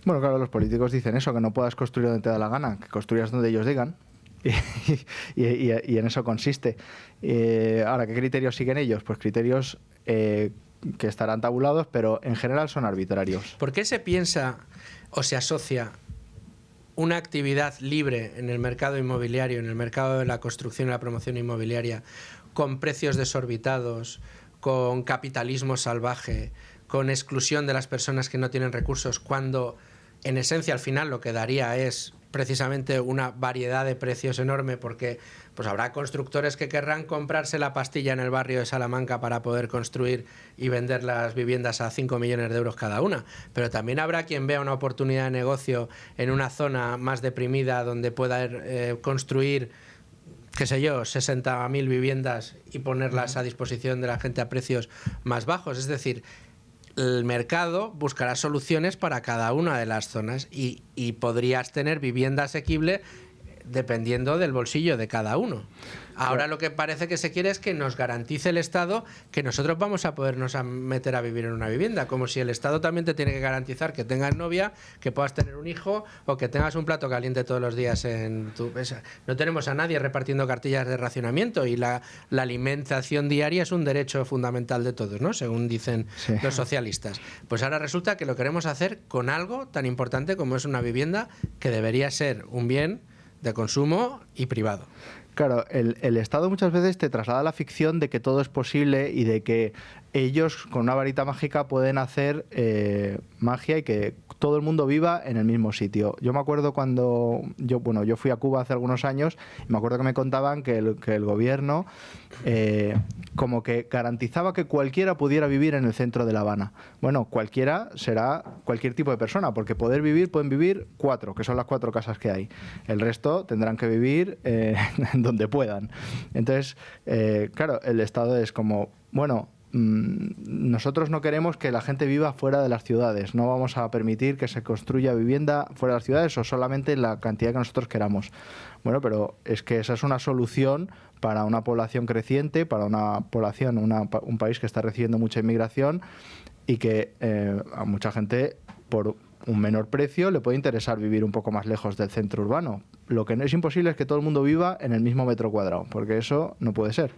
Bueno, claro, los políticos dicen eso, que no puedas construir donde te da la gana, que construyas donde ellos digan. Y en eso consiste. Ahora, ¿qué criterios siguen ellos? Pues criterios... que estarán tabulados, pero en general son arbitrarios. ¿Por qué se piensa o se asocia una actividad libre en el mercado inmobiliario, en el mercado de la construcción y la promoción inmobiliaria, con precios desorbitados, con capitalismo salvaje, con exclusión de las personas que no tienen recursos, cuando en esencia al final lo que daría es precisamente una variedad de precios enorme, porque pues habrá constructores que querrán comprarse la pastilla en el barrio de Salamanca para poder construir y vender las viviendas a 5 millones de euros cada una, pero también habrá quien vea una oportunidad de negocio en una zona más deprimida donde pueda construir, qué sé yo, 60.000 viviendas y ponerlas a disposición de la gente a precios más bajos. Es decir, el mercado buscará soluciones para cada una de las zonas y podrías tener vivienda asequible dependiendo del bolsillo de cada uno. Ahora lo que parece que se quiere es que nos garantice el Estado que nosotros vamos a podernos meter a vivir en una vivienda, como si el Estado también te tiene que garantizar que tengas novia, que puedas tener un hijo o que tengas un plato caliente todos los días en tu mesa. No tenemos a nadie repartiendo cartillas de racionamiento y la alimentación diaria es un derecho fundamental de todos, ¿no? Según dicen los socialistas. Pues ahora resulta que lo queremos hacer con algo tan importante como es una vivienda, que debería ser un bien de consumo y privado. Claro, el Estado muchas veces te traslada la ficción de que todo es posible y de que ellos con una varita mágica pueden hacer magia y que todo el mundo viva en el mismo sitio. Yo me acuerdo cuando yo fui a Cuba hace algunos años y me acuerdo que me contaban que el gobierno como que garantizaba que cualquiera pudiera vivir en el centro de La Habana. Bueno, cualquiera será cualquier tipo de persona, porque pueden vivir 4, que son las 4 casas que hay. El resto tendrán que vivir donde puedan. Entonces, claro, el Estado es como, bueno, nosotros no queremos que la gente viva fuera de las ciudades, no vamos a permitir que se construya vivienda fuera de las ciudades o solamente la cantidad que nosotros queramos. Bueno, pero es que esa es una solución para una población creciente, para una población, un país que está recibiendo mucha inmigración y que a mucha gente por un menor precio le puede interesar vivir un poco más lejos del centro urbano. Lo que no es imposible es que todo el mundo viva en el mismo metro cuadrado, porque eso no puede ser.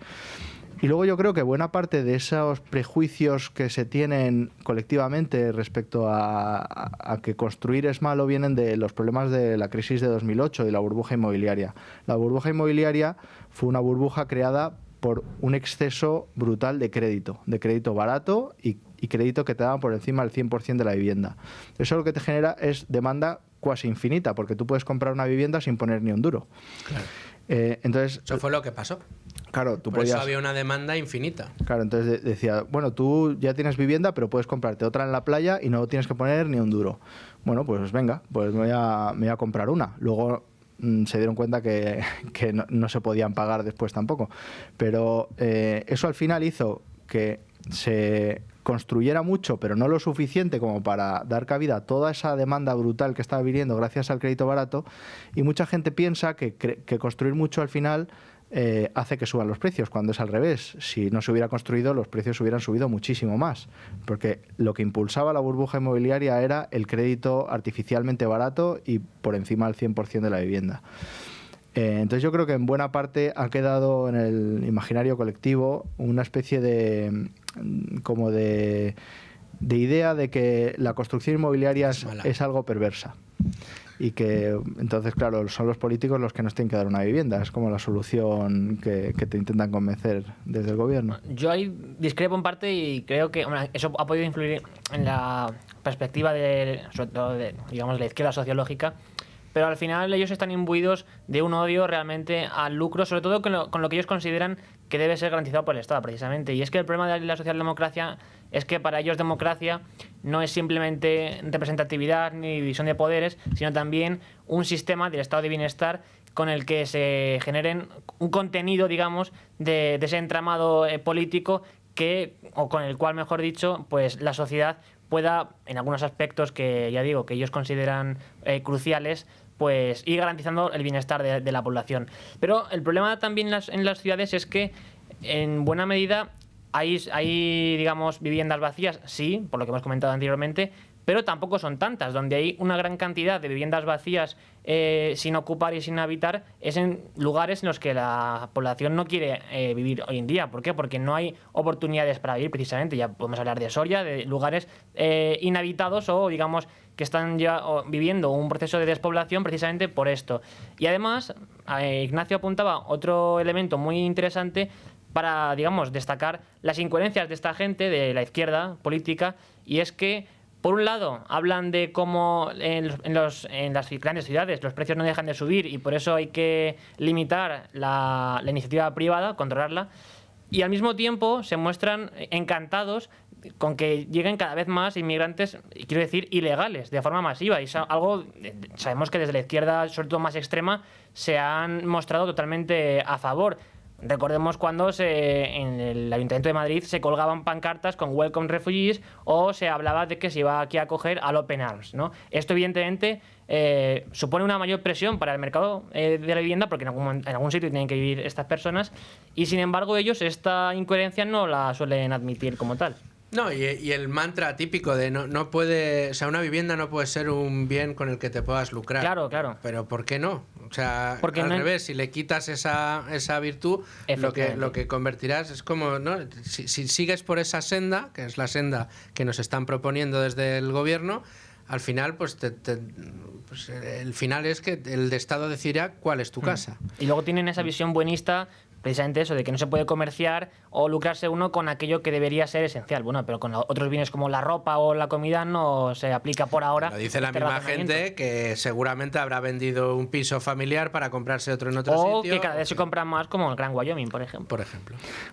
Y luego yo creo que buena parte de esos prejuicios que se tienen colectivamente respecto a que construir es malo vienen de los problemas de la crisis de 2008 y la burbuja inmobiliaria. La burbuja inmobiliaria fue una burbuja creada por un exceso brutal de crédito barato y crédito que te daban por encima del 100% de la vivienda. Eso lo que te genera es demanda cuasi infinita, porque tú puedes comprar una vivienda sin poner ni un duro. Claro. Entonces, Eso fue lo que pasó. Claro, tú Por podías... eso había una demanda infinita. Claro, entonces decía, bueno, tú ya tienes vivienda, pero puedes comprarte otra en la playa y no tienes que poner ni un duro. Bueno, pues venga, pues me voy a comprar una. Luego se dieron cuenta que no se podían pagar después tampoco. Pero eso al final hizo que se construyera mucho, pero no lo suficiente como para dar cabida a toda esa demanda brutal que estaba viniendo gracias al crédito barato, y mucha gente piensa que construir mucho al final hace que suban los precios, cuando es al revés. Si no se hubiera construido, los precios hubieran subido muchísimo más, porque lo que impulsaba la burbuja inmobiliaria era el crédito artificialmente barato y por encima del 100% de la vivienda. Entonces yo creo que en buena parte ha quedado en el imaginario colectivo una especie de idea de que la construcción inmobiliaria es algo perversa. Y que entonces, claro, son los políticos los que nos tienen que dar una vivienda. Es como la solución que te intentan convencer desde el gobierno. Yo ahí discrepo en parte y creo que eso ha podido influir en la perspectiva sobre todo de, digamos, la izquierda sociológica, pero al final ellos están imbuidos de un odio realmente al lucro, sobre todo con lo que ellos consideran que debe ser garantizado por el Estado, precisamente. Y es que el problema de la socialdemocracia es que para ellos democracia no es simplemente representatividad ni división de poderes, sino también un sistema del estado de bienestar con el que se generen un contenido, digamos, de ese entramado político o con el cual, mejor dicho, pues la sociedad pueda, en algunos aspectos que ya digo que ellos consideran cruciales, pues ir garantizando el bienestar de la población. Pero el problema también en las ciudades es que en buena medida hay, digamos, viviendas vacías, sí, por lo que hemos comentado anteriormente, pero tampoco son tantas. Donde hay una gran cantidad de viviendas vacías sin ocupar y sin habitar es en lugares en los que la población no quiere vivir hoy en día. ¿Por qué? Porque no hay oportunidades para vivir, precisamente. Ya podemos hablar de Soria, de lugares inhabitados o, digamos, que están ya viviendo un proceso de despoblación precisamente por esto. Y además, Ignacio apuntaba otro elemento muy interesante para, digamos, destacar las incoherencias de esta gente, de la izquierda política, y es que, por un lado, hablan de cómo en las grandes ciudades los precios no dejan de subir y por eso hay que limitar la iniciativa privada, controlarla, y al mismo tiempo se muestran encantados con que lleguen cada vez más inmigrantes, quiero decir, ilegales, de forma masiva. Y es algo, sabemos que desde la izquierda, sobre todo más extrema, se han mostrado totalmente a favor. Recordemos cuando en el Ayuntamiento de Madrid se colgaban pancartas con Welcome Refugees o se hablaba de que se iba aquí a acoger al Open Arms, ¿no? Esto evidentemente supone una mayor presión para el mercado de la vivienda, porque en algún sitio tienen que vivir estas personas, y sin embargo ellos esta incoherencia no la suelen admitir como tal. No, y el mantra típico de no puede, o sea, una vivienda no puede ser un bien con el que te puedas lucrar. Claro, claro. Pero ¿por qué no? O sea, porque al revés, si le quitas esa virtud, lo que convertirás es como, ¿no? Si sigues por esa senda, que es la senda que nos están proponiendo desde el gobierno, al final, pues el final es que el Estado decidirá cuál es tu casa. Y luego tienen esa visión buenista precisamente eso, de que no se puede comerciar o lucrarse uno con aquello que debería ser esencial. Bueno, pero con otros bienes como la ropa o la comida no se aplica por ahora. Lo dice la misma gente que seguramente habrá vendido un piso familiar para comprarse otro en otro sitio. O que cada vez se compran más, como el Gran Wyoming, por ejemplo.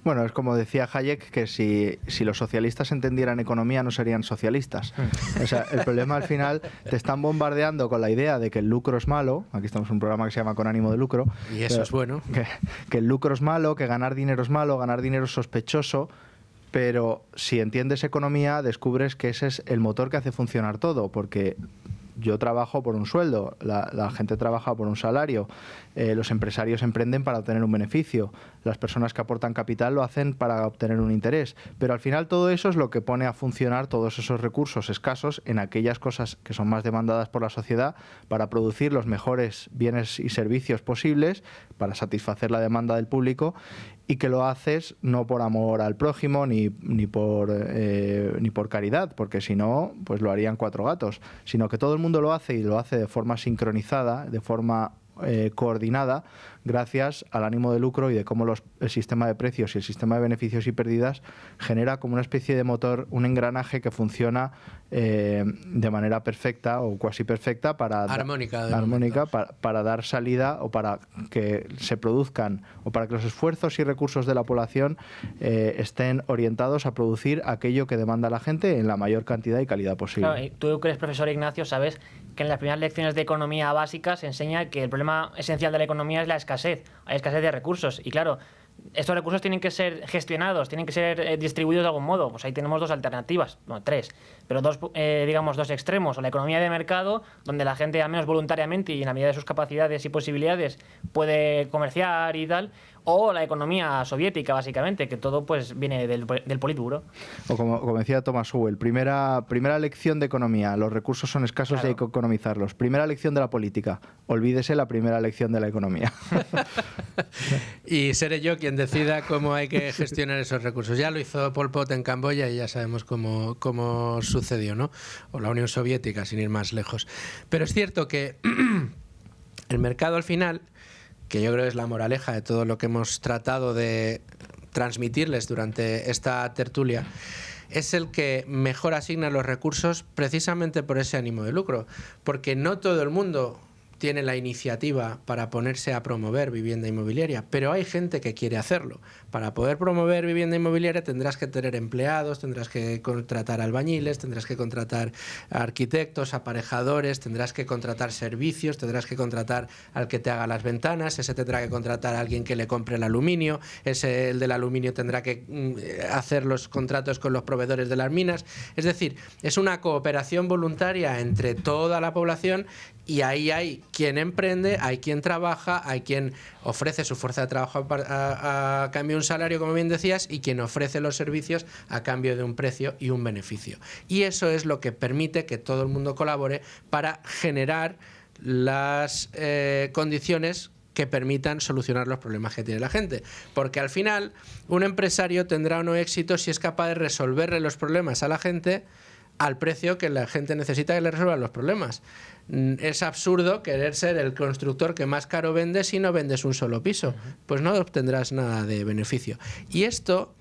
Bueno, es como decía Hayek, que si los socialistas entendieran economía no serían socialistas. O sea, el problema al final, te están bombardeando con la idea de que el lucro es malo. Aquí estamos en un programa que se llama Con ánimo de lucro. Y eso es bueno. Que el lucro es malo, que ganar dinero es malo, ganar dinero es sospechoso. Pero si entiendes economía, descubres que ese es el motor que hace funcionar todo, porque yo trabajo por un sueldo, la gente trabaja por un salario, los empresarios emprenden para obtener un beneficio, las personas que aportan capital lo hacen para obtener un interés, pero al final todo eso es lo que pone a funcionar todos esos recursos escasos en aquellas cosas que son más demandadas por la sociedad para producir los mejores bienes y servicios posibles, para satisfacer la demanda del público, y que lo haces no por amor al prójimo ni por caridad, porque si no, pues lo harían 4 gatos, sino que todo el mundo lo hace y lo hace de forma sincronizada, de forma coordinada, gracias al ánimo de lucro y de cómo el sistema de precios y el sistema de beneficios y pérdidas genera como una especie de motor, un engranaje que funciona de manera perfecta o cuasi perfecta armónica para dar salida o para que se produzcan o para que los esfuerzos y recursos de la población estén orientados a producir aquello que demanda la gente en la mayor cantidad y calidad posible. Claro, y tú que eres profesor, Ignacio, sabes que en las primeras lecciones de economía básica se enseña que el problema esencial de la economía es la escasez. Hay escasez de recursos y claro, estos recursos tienen que ser gestionados, tienen que ser distribuidos de algún modo. Pues ahí tenemos 2 alternativas, bueno, 3, pero 2 extremos. O la economía de mercado, donde la gente al menos voluntariamente y en la medida de sus capacidades y posibilidades puede comerciar y tal, o la economía soviética, básicamente, que todo pues viene del Politburo. O como decía Thomas Sowell, primera lección de economía, los recursos son escasos y hay que economizarlos. Primera lección de la política, olvídese la primera lección de la economía. Y seré yo quien decida cómo hay que gestionar esos recursos. Ya lo hizo Pol Pot en Camboya y ya sabemos cómo sucedió, ¿no? O la Unión Soviética, sin ir más lejos. Pero es cierto que el mercado al final, que yo creo es la moraleja de todo lo que hemos tratado de transmitirles durante esta tertulia, es el que mejor asigna los recursos precisamente por ese ánimo de lucro, porque no todo el mundo tiene la iniciativa para ponerse a promover vivienda inmobiliaria, pero hay gente que quiere hacerlo. Para poder promover vivienda inmobiliaria tendrás que tener empleados, tendrás que contratar albañiles, tendrás que contratar arquitectos, aparejadores, tendrás que contratar servicios, tendrás que contratar al que te haga las ventanas, ese tendrá que contratar a alguien que le compre el aluminio, el del aluminio tendrá que hacer los contratos con los proveedores de las minas. Es decir, es una cooperación voluntaria entre toda la población y ahí hay quien emprende, hay quien trabaja, hay quien ofrece su fuerza de trabajo a cambio de un salario, como bien decías, y quien ofrece los servicios a cambio de un precio y un beneficio. Y eso es lo que permite que todo el mundo colabore para generar las condiciones que permitan solucionar los problemas que tiene la gente. Porque al final, un empresario tendrá o no éxito si es capaz de resolverle los problemas a la gente al precio que la gente necesita que le resuelvan los problemas. Es absurdo querer ser el constructor que más caro vende si no vendes un solo piso. Pues no obtendrás nada de beneficio. Y esto,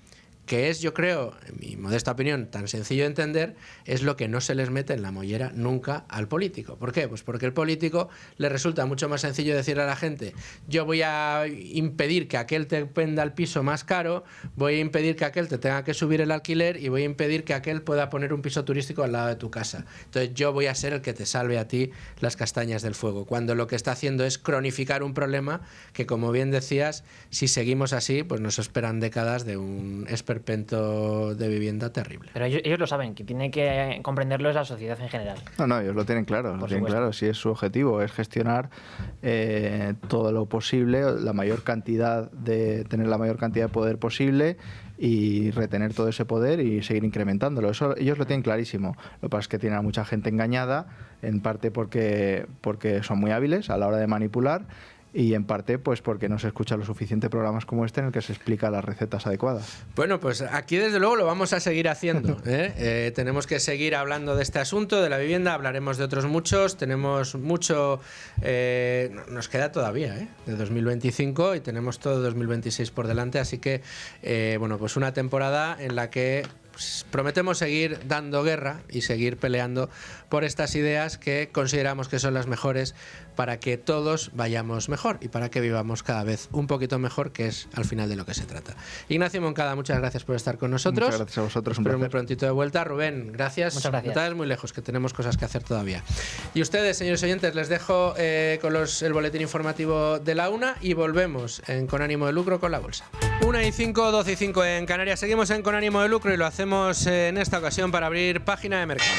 que es, yo creo, en mi modesta opinión, tan sencillo de entender, es lo que no se les mete en la mollera nunca al político. ¿Por qué? Pues porque el político le resulta mucho más sencillo decirle a la gente: yo voy a impedir que aquel te venda el piso más caro, voy a impedir que aquel te tenga que subir el alquiler y voy a impedir que aquel pueda poner un piso turístico al lado de tu casa. Entonces yo voy a ser el que te salve a ti las castañas del fuego, cuando lo que está haciendo es cronificar un problema que, como bien decías, si seguimos así, pues nos esperan décadas de un esperpento de vivienda terrible. Pero ellos lo saben, que tiene que comprenderlo es la sociedad en general. No, ellos lo tienen claro, si es su objetivo, es gestionar todo lo posible, tener la mayor cantidad de poder posible y retener todo ese poder y seguir incrementándolo. Eso ellos lo tienen clarísimo. Lo que pasa es que tienen a mucha gente engañada, en parte porque son muy hábiles a la hora de manipular, y en parte pues porque no se escucha lo suficiente programas como este en el que se explica las recetas adecuadas. Bueno, pues aquí desde luego lo vamos a seguir haciendo, ¿eh? Tenemos que seguir hablando de este asunto, de la vivienda, hablaremos de otros muchos, tenemos mucho, nos queda todavía, de 2025 y tenemos todo 2026 por delante, así que, bueno, pues una temporada en la que prometemos seguir dando guerra y seguir peleando por estas ideas que consideramos que son las mejores para que todos vayamos mejor y para que vivamos cada vez un poquito mejor, que es al final de lo que se trata. Ignacio Moncada, muchas gracias por estar con nosotros. Muchas gracias a vosotros. Espero muy prontito de vuelta. Rubén, gracias. Muchas gracias. No te vayas muy lejos, que tenemos cosas que hacer todavía. Y ustedes, señores oyentes, les dejo con el boletín informativo de la 1 y volvemos en Con Ánimo de Lucro con la bolsa. 1:05, 12:05 en Canarias. Seguimos en Con Ánimo de Lucro y lo hacemos en esta ocasión para abrir página de mercados.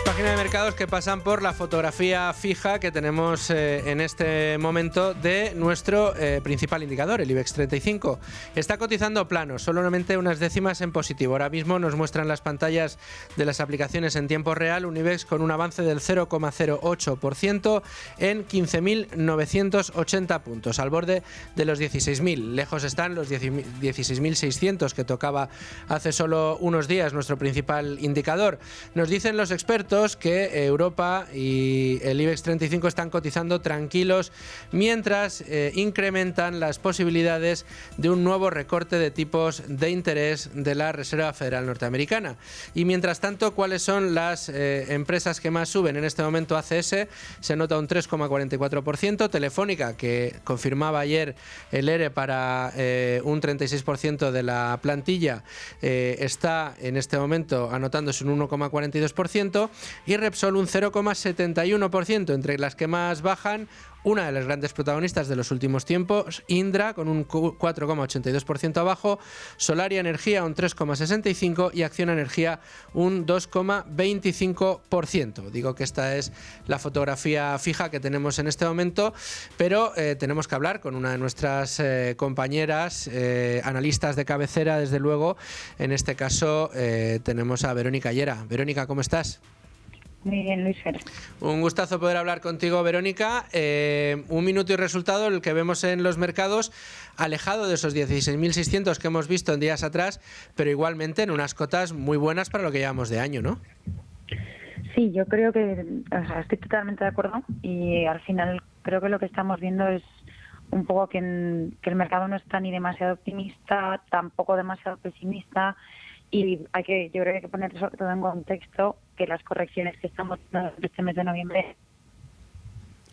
Página de mercados que pasan por la fotografía fija que tenemos en este momento de nuestro principal indicador, el IBEX 35. Está cotizando plano, solamente unas décimas en positivo. Ahora mismo nos muestran las pantallas de las aplicaciones en tiempo real un IBEX con un avance del 0,08% en 15.980 puntos, al borde de los 16.000. Lejos están los 16.600 que tocaba hace solo unos días nuestro principal indicador. Nos dicen los expertos que Europa y el IBEX 35 están cotizando tranquilos mientras incrementan las posibilidades de un nuevo recorte de tipos de interés de la Reserva Federal Norteamericana. Y mientras tanto, ¿cuáles son las empresas que más suben? En este momento ACS se nota un 3,44%, Telefónica, que confirmaba ayer el ERE para un 36% de la plantilla, está en este momento anotándose un 1,42%, y Repsol un 0,71%, entre las que más bajan una de las grandes protagonistas de los últimos tiempos, Indra, con un 4,82% abajo, Solaria Energía un 3,65% y Acciona Energía un 2,25%. Digo que esta es la fotografía fija que tenemos en este momento, pero tenemos que hablar con una de nuestras compañeras, analistas de cabecera, desde luego. En este caso tenemos a Verónica Llera. Verónica, ¿cómo estás? Muy bien, Luis Fer. Un gustazo poder hablar contigo, Verónica. Un minuto y resultado, el que vemos en los mercados, alejado de esos 16.600 que hemos visto en días atrás, pero igualmente en unas cotas muy buenas para lo que llevamos de año, ¿no? Sí, yo creo que, estoy totalmente de acuerdo y al final creo que lo que estamos viendo es un poco que el mercado no está ni demasiado optimista, tampoco demasiado pesimista. Y yo creo que hay que poner sobre todo en contexto que las correcciones que estamos dando este mes de noviembre...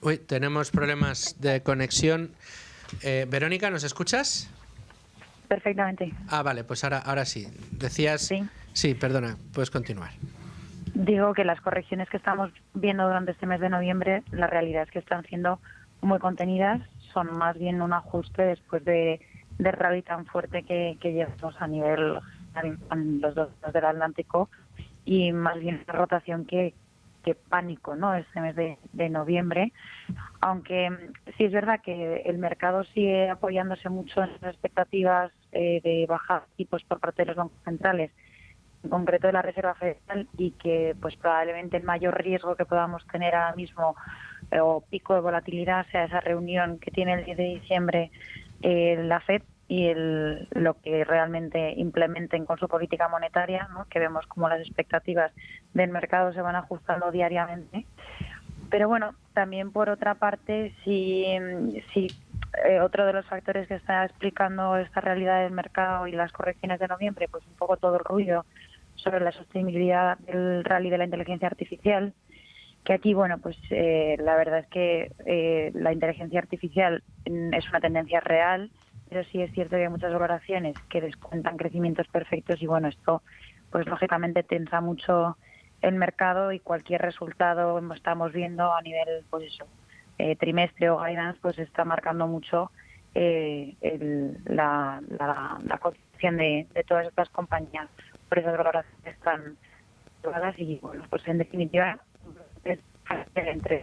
Uy, tenemos problemas de conexión. Verónica, ¿nos escuchas? Perfectamente. Ah, vale, pues ahora sí. Decías... Sí. Sí, perdona, puedes continuar. Digo que las correcciones que estamos viendo durante este mes de noviembre, la realidad es que están siendo muy contenidas, son más bien un ajuste después de rally tan fuerte que llevamos a nivel en los dos lados del Atlántico, y más bien una rotación que pánico, ¿no? Este mes de noviembre, aunque sí es verdad que el mercado sigue apoyándose mucho en las expectativas de bajar tipos por parte de los bancos centrales, en concreto de la Reserva Federal, y que pues probablemente el mayor riesgo que podamos tener ahora mismo o pico de volatilidad sea esa reunión que tiene el 10 de diciembre la FED y lo que realmente implementen con su política monetaria, ¿no? Que vemos como las expectativas del mercado se van ajustando diariamente. Pero bueno, también por otra parte, si otro de los factores que está explicando esta realidad del mercado y las correcciones de noviembre, pues un poco todo el ruido sobre la sostenibilidad del rally de la inteligencia artificial, que aquí, bueno, pues la verdad es que la inteligencia artificial es una tendencia real, pero sí es cierto que hay muchas valoraciones que descuentan crecimientos perfectos y bueno, esto pues lógicamente tensa mucho el mercado y cualquier resultado como estamos viendo a nivel pues eso, trimestre o guidance, pues está marcando mucho la cotización de todas estas compañías por esas valoraciones tan elevadas y bueno, pues en definitiva entre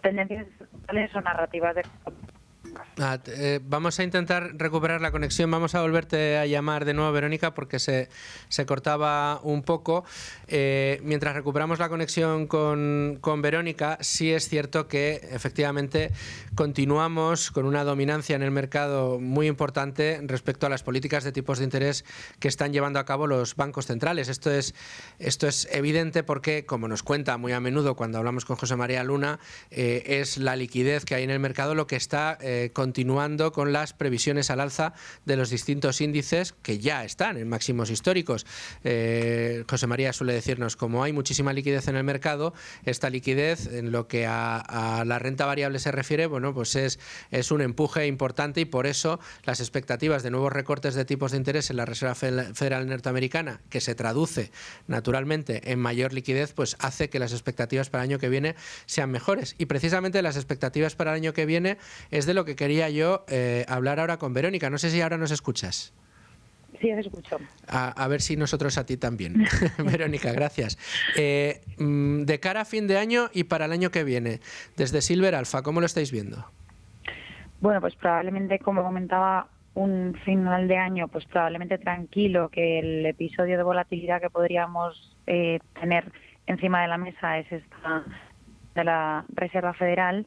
tendencias o narrativas de políticas. Vamos a intentar recuperar la conexión. Vamos a volverte a llamar de nuevo, Verónica, porque se cortaba un poco. Mientras recuperamos la conexión con Verónica, sí es cierto que efectivamente continuamos con una dominancia en el mercado muy importante respecto a las políticas de tipos de interés que están llevando a cabo los bancos centrales. Esto es evidente porque, como nos cuenta muy a menudo cuando hablamos con José María Luna, es la liquidez que hay en el mercado lo que está continuando con las previsiones al alza de los distintos índices que ya están en máximos históricos. José María suele decirnos, como hay muchísima liquidez en el mercado, esta liquidez en lo que a la renta variable se refiere, bueno, pues es un empuje importante, y por eso las expectativas de nuevos recortes de tipos de interés en la Reserva Federal norteamericana, que se traduce naturalmente en mayor liquidez, pues hace que las expectativas para el año que viene sean mejores. Y precisamente las expectativas para el año que viene es de lo que quería yo hablar ahora con Verónica. No sé si ahora nos escuchas. Sí, os escucho. A ver si nosotros a ti también. Verónica, gracias. De cara a fin de año y para el año que viene, desde Silver Alpha, ¿cómo lo estáis viendo? Bueno, pues probablemente, como comentaba, un final de año pues probablemente tranquilo, que el episodio de volatilidad que podríamos tener encima de la mesa es esta de la Reserva Federal,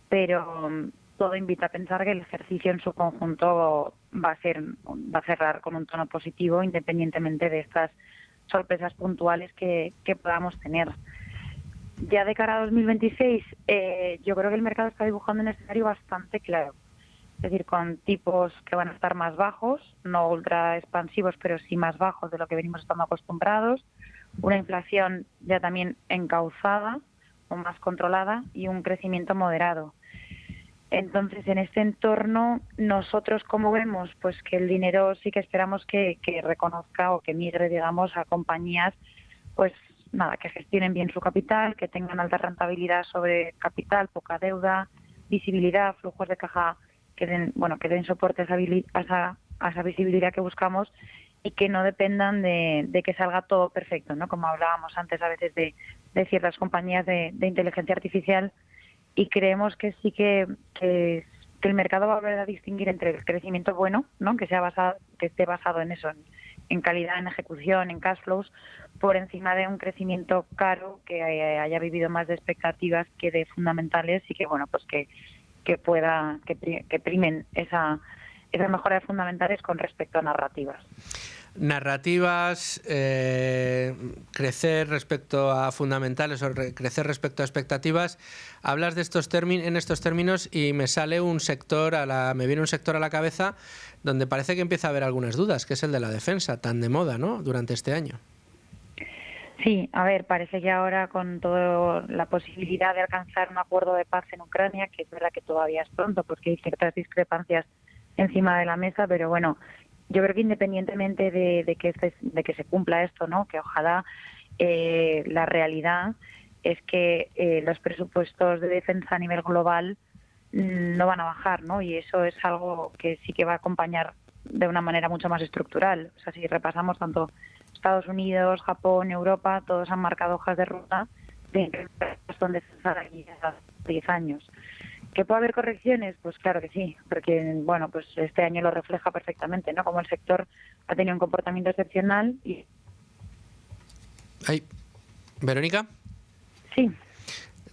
pero todo invita a pensar que el ejercicio en su conjunto va a cerrar con un tono positivo, independientemente de estas sorpresas puntuales que podamos tener. Ya de cara a 2026, yo creo que el mercado está dibujando un escenario bastante claro. Es decir, con tipos que van a estar más bajos, no ultra expansivos, pero sí más bajos de lo que venimos estando acostumbrados, una inflación ya también encauzada o más controlada y un crecimiento moderado. Entonces, en este entorno, nosotros, ¿cómo vemos? Pues que el dinero sí que esperamos que reconozca o que migre, digamos, a compañías, pues nada, que gestionen bien su capital, que tengan alta rentabilidad sobre capital, poca deuda, visibilidad, flujos de caja que den soporte a esa visibilidad que buscamos, y que no dependan de que salga todo perfecto, ¿no? Como hablábamos antes a veces de ciertas compañías de inteligencia artificial, y creemos que sí que el mercado va a volver a distinguir entre el crecimiento bueno, ¿no? Que esté basado en eso, en calidad, en ejecución, en cash flows, por encima de un crecimiento caro que haya vivido más de expectativas que de fundamentales, y que bueno, pues que primen esa mejora de fundamentales con respecto a narrativas. Narrativas, crecer respecto a fundamentales o crecer respecto a expectativas. Hablas de en estos términos y me viene un sector a la cabeza donde parece que empieza a haber algunas dudas, que es el de la defensa, tan de moda, ¿no?, durante este año. Sí, a ver, parece que ahora con toda la posibilidad de alcanzar un acuerdo de paz en Ucrania, que es verdad que todavía es pronto porque hay ciertas discrepancias encima de la mesa, pero bueno, yo creo que independientemente de que se cumpla esto, ¿no?, que ojalá, la realidad es que los presupuestos de defensa a nivel global no van a bajar, ¿no? Y eso es algo que sí que va a acompañar de una manera mucho más estructural. O sea, si repasamos tanto Estados Unidos, Japón, Europa, todos han marcado hojas de ruta de donde se aquí hace 10 años. ¿Que puede haber correcciones? Pues claro que sí, porque bueno, pues este año lo refleja perfectamente, ¿no? Como el sector ha tenido un comportamiento excepcional y... ¿Verónica? Sí.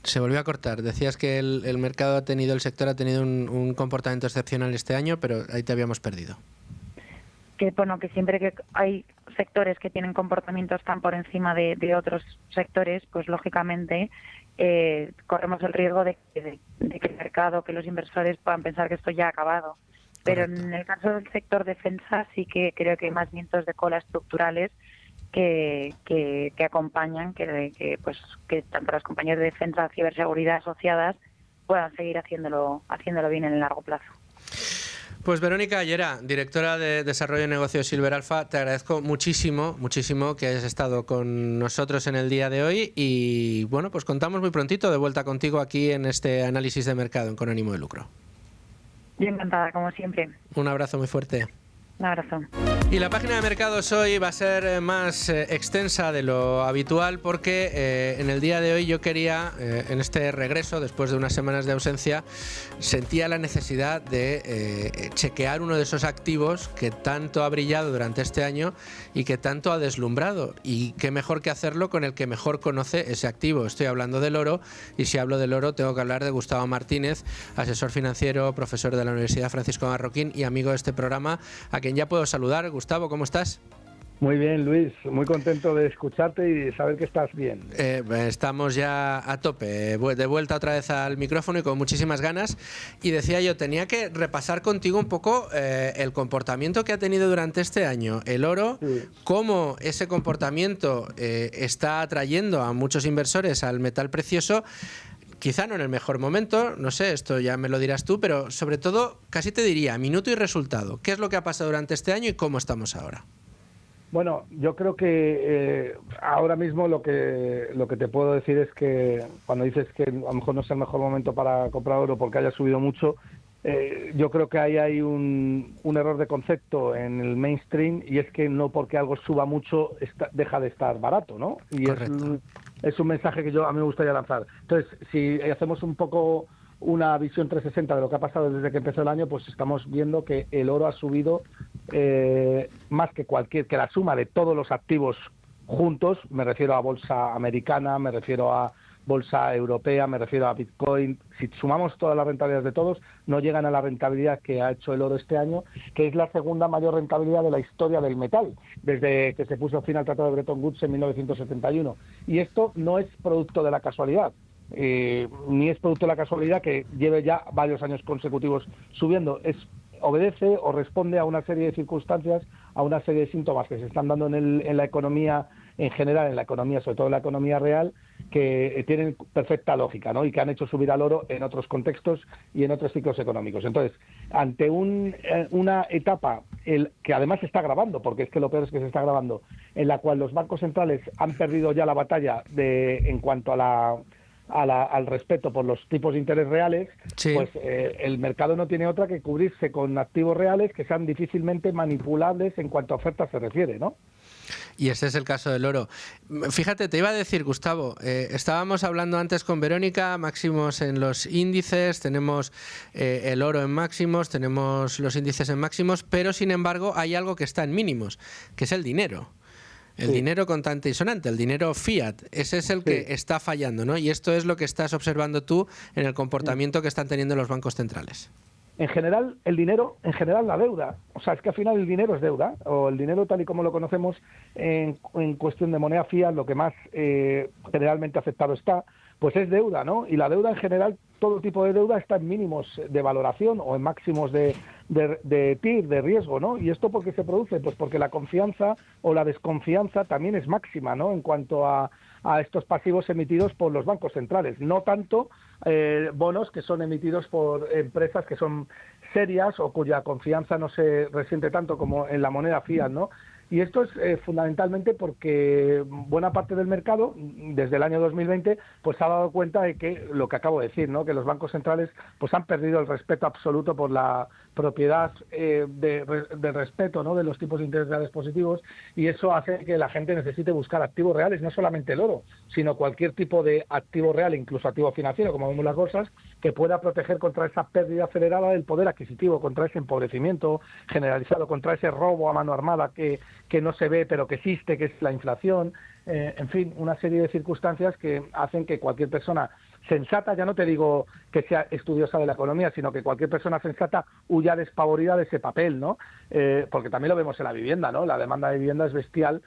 Se volvió a cortar. Decías que el sector ha tenido un comportamiento excepcional este año, pero ahí te habíamos perdido. Que bueno, que siempre que hay sectores que tienen comportamientos tan por encima de otros sectores, pues lógicamente corremos el riesgo de que el mercado, que los inversores puedan pensar que esto ya ha acabado. Pero correcto. En el caso del sector defensa sí que creo que hay más vientos de cola estructurales que acompañan que tanto las compañías de defensa, ciberseguridad asociadas puedan seguir haciéndolo bien en el largo plazo. Pues Verónica Ayera, directora de Desarrollo de Negocio de Silver Alpha, te agradezco muchísimo que hayas estado con nosotros en el día de hoy, y bueno, pues contamos muy prontito de vuelta contigo aquí en este análisis de mercado en Con Ánimo de Lucro. Yo encantada, como siempre. Un abrazo muy fuerte. Un abrazo. Y la página de mercados hoy va a ser más extensa de lo habitual porque en el día de hoy yo quería, en este regreso, después de unas semanas de ausencia, sentía la necesidad de chequear uno de esos activos que tanto ha brillado durante este año y que tanto ha deslumbrado. Y qué mejor que hacerlo con el que mejor conoce ese activo. Estoy hablando del oro, y si hablo del oro tengo que hablar de Gustavo Martínez, asesor financiero, profesor de la Universidad Francisco Marroquín y amigo de este programa, a quien ya puedo saludar. Gustavo, ¿cómo estás? Muy bien, Luis, muy contento de escucharte y de saber que estás bien. Estamos ya a tope, de vuelta otra vez al micrófono y con muchísimas ganas. Y decía yo, tenía que repasar contigo un poco el comportamiento que ha tenido durante este año el oro, sí. Cómo ese comportamiento está atrayendo a muchos inversores al metal precioso. Quizá no en el mejor momento, no sé, esto ya me lo dirás tú, pero sobre todo, casi te diría, minuto y resultado. ¿Qué es lo que ha pasado durante este año y cómo estamos ahora? Bueno, yo creo que ahora mismo lo que te puedo decir es que cuando dices que a lo mejor no es el mejor momento para comprar oro porque haya subido mucho, yo creo que ahí hay un error de concepto en el mainstream, y es que no porque algo suba mucho deja de estar barato, ¿no? Y es un mensaje que a mí me gustaría lanzar. Entonces, si hacemos un poco una visión 360 de lo que ha pasado desde que empezó el año, pues estamos viendo que el oro ha subido más que la suma de todos los activos juntos. Me refiero a bolsa americana, me refiero a bolsa europea, me refiero a Bitcoin. Si sumamos todas las rentabilidades de todos, no llegan a la rentabilidad que ha hecho el oro este año, que es la segunda mayor rentabilidad de la historia del metal, desde que se puso fin al Tratado de Bretton Woods en 1971. Y esto no es producto de la casualidad, ni es producto de la casualidad que lleve ya varios años consecutivos subiendo. Obedece o responde a una serie de circunstancias, a una serie de síntomas que se están dando en la economía en general, en la economía, sobre todo en la economía real, que tienen perfecta lógica, ¿no? Y que han hecho subir al oro en otros contextos y en otros ciclos económicos. Entonces, ante una etapa que además se está agravando, porque es que lo peor es que se está agravando, en la cual los bancos centrales han perdido ya la batalla en cuanto al respeto por los tipos de interés reales, sí. Pues el mercado no tiene otra que cubrirse con activos reales que sean difícilmente manipulables en cuanto a oferta se refiere, ¿no? Y este es el caso del oro. Fíjate, te iba a decir, Gustavo, estábamos hablando antes con Verónica, máximos en los índices, tenemos el oro en máximos, tenemos los índices en máximos, pero sin embargo hay algo que está en mínimos, que es el dinero. El dinero contante y sonante, el dinero fiat, ese es el que está fallando, ¿no? Y esto es lo que estás observando tú en el comportamiento que están teniendo los bancos centrales. En general, el dinero, la deuda. O sea, es que al final el dinero es deuda, o el dinero tal y como lo conocemos en cuestión de moneda fiat, lo que más generalmente aceptado está, pues es deuda, ¿no? Y la deuda en general, todo tipo de deuda está en mínimos de valoración o en máximos de TIR, de riesgo, ¿no? ¿Y esto por qué se produce? Pues porque la confianza o la desconfianza también es máxima, ¿no? En cuanto a estos pasivos emitidos por los bancos centrales. No tanto bonos que son emitidos por empresas que son serias o cuya confianza no se resiente tanto como en la moneda fiat, ¿no? Y esto es fundamentalmente porque buena parte del mercado, desde el año 2020, pues se ha dado cuenta de que lo que acabo de decir, ¿no? Que los bancos centrales pues han perdido el respeto absoluto por la propiedad de respeto, ¿no? De los tipos de interés reales positivos, y eso hace que la gente necesite buscar activos reales, no solamente el oro, sino cualquier tipo de activo real, incluso activo financiero, como vemos las bolsas, que pueda proteger contra esa pérdida acelerada del poder adquisitivo, contra ese empobrecimiento generalizado, contra ese robo a mano armada que no se ve pero que existe, que es la inflación, en fin, una serie de circunstancias que hacen que cualquier persona sensata, ya no te digo que sea estudiosa de la economía, sino que cualquier persona sensata huya despavorida de ese papel, ¿no? Porque también lo vemos en la vivienda, ¿no? La demanda de vivienda es bestial,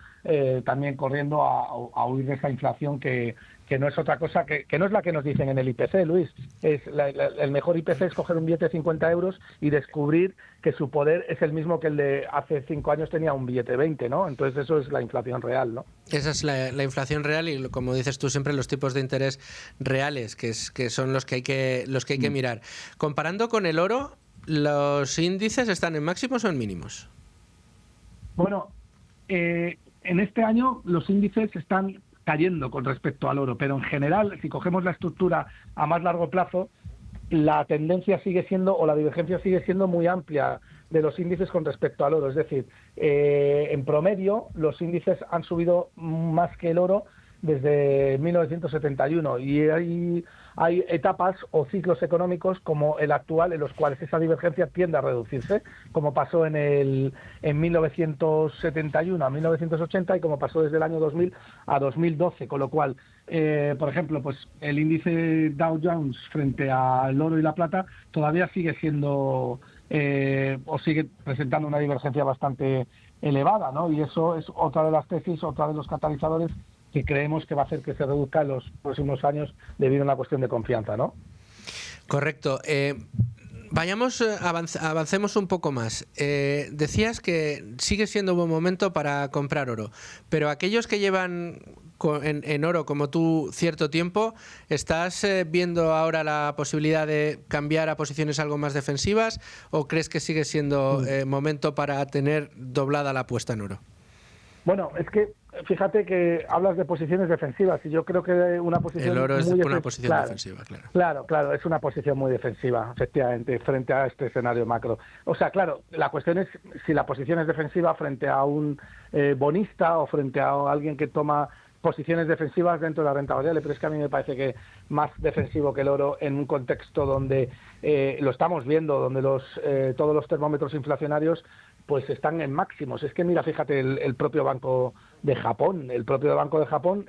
también corriendo a huir de esa inflación que no es otra cosa, que no es la que nos dicen en el IPC, Luis. El mejor IPC es coger un billete de 50 euros y descubrir que su poder es el mismo que el de hace 5 años tenía un billete de 20, ¿no? Entonces eso es la inflación real, ¿no? Esa es la inflación real y, como dices tú siempre, los tipos de interés reales, que son los que hay que mirar. Comparando con el oro, ¿los índices están en máximos o en mínimos? Bueno, en este año los índices están cayendo con respecto al oro, pero en general, si cogemos la estructura a más largo plazo, la tendencia sigue siendo, o la divergencia sigue siendo muy amplia de los índices con respecto al oro. Es decir, en promedio los índices han subido más que el oro desde 1971 y hay etapas o ciclos económicos como el actual en los cuales esa divergencia tiende a reducirse, como pasó en 1971 a 1980 y como pasó desde el año 2000 a 2012, con lo cual, por ejemplo, pues el índice Dow Jones frente al oro y la plata todavía sigue siendo o sigue presentando una divergencia bastante elevada, ¿no? Y eso es otra de las tesis, otra de los catalizadores que creemos que va a hacer que se reduzca en los próximos años debido a una cuestión de confianza, ¿no? Correcto. Avancemos un poco más. Decías que sigue siendo buen momento para comprar oro, pero aquellos que llevan en oro como tú cierto tiempo, ¿estás viendo ahora la posibilidad de cambiar a posiciones algo más defensivas o crees que sigue siendo momento para tener doblada la apuesta en oro? Bueno, es que fíjate que hablas de posiciones defensivas y yo creo que una posición el oro es muy una posición defensiva, claro. Claro, es una posición muy defensiva, efectivamente, frente a este escenario macro. O sea, claro, la cuestión es si la posición es defensiva frente a un bonista o frente a alguien que toma posiciones defensivas dentro de la renta variable, pero es que a mí me parece que más defensivo que el oro en un contexto donde lo estamos viendo, donde todos los termómetros inflacionarios pues están en máximos. Es que mira, fíjate, el propio Banco de Japón,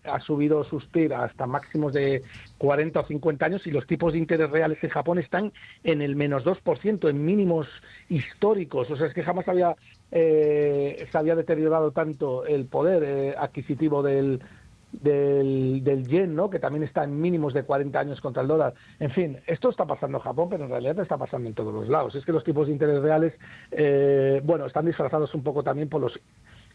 ha subido sus TIR hasta máximos de 40 o 50 años y los tipos de interés reales en Japón están en el menos 2%, en mínimos históricos. O sea, es que jamás se había deteriorado tanto el poder adquisitivo del yen, ¿no? Que también está en mínimos de 40 años contra el dólar. En fin, esto está pasando en Japón, pero en realidad está pasando en todos los lados. Es que los tipos de interés reales, están disfrazados un poco también por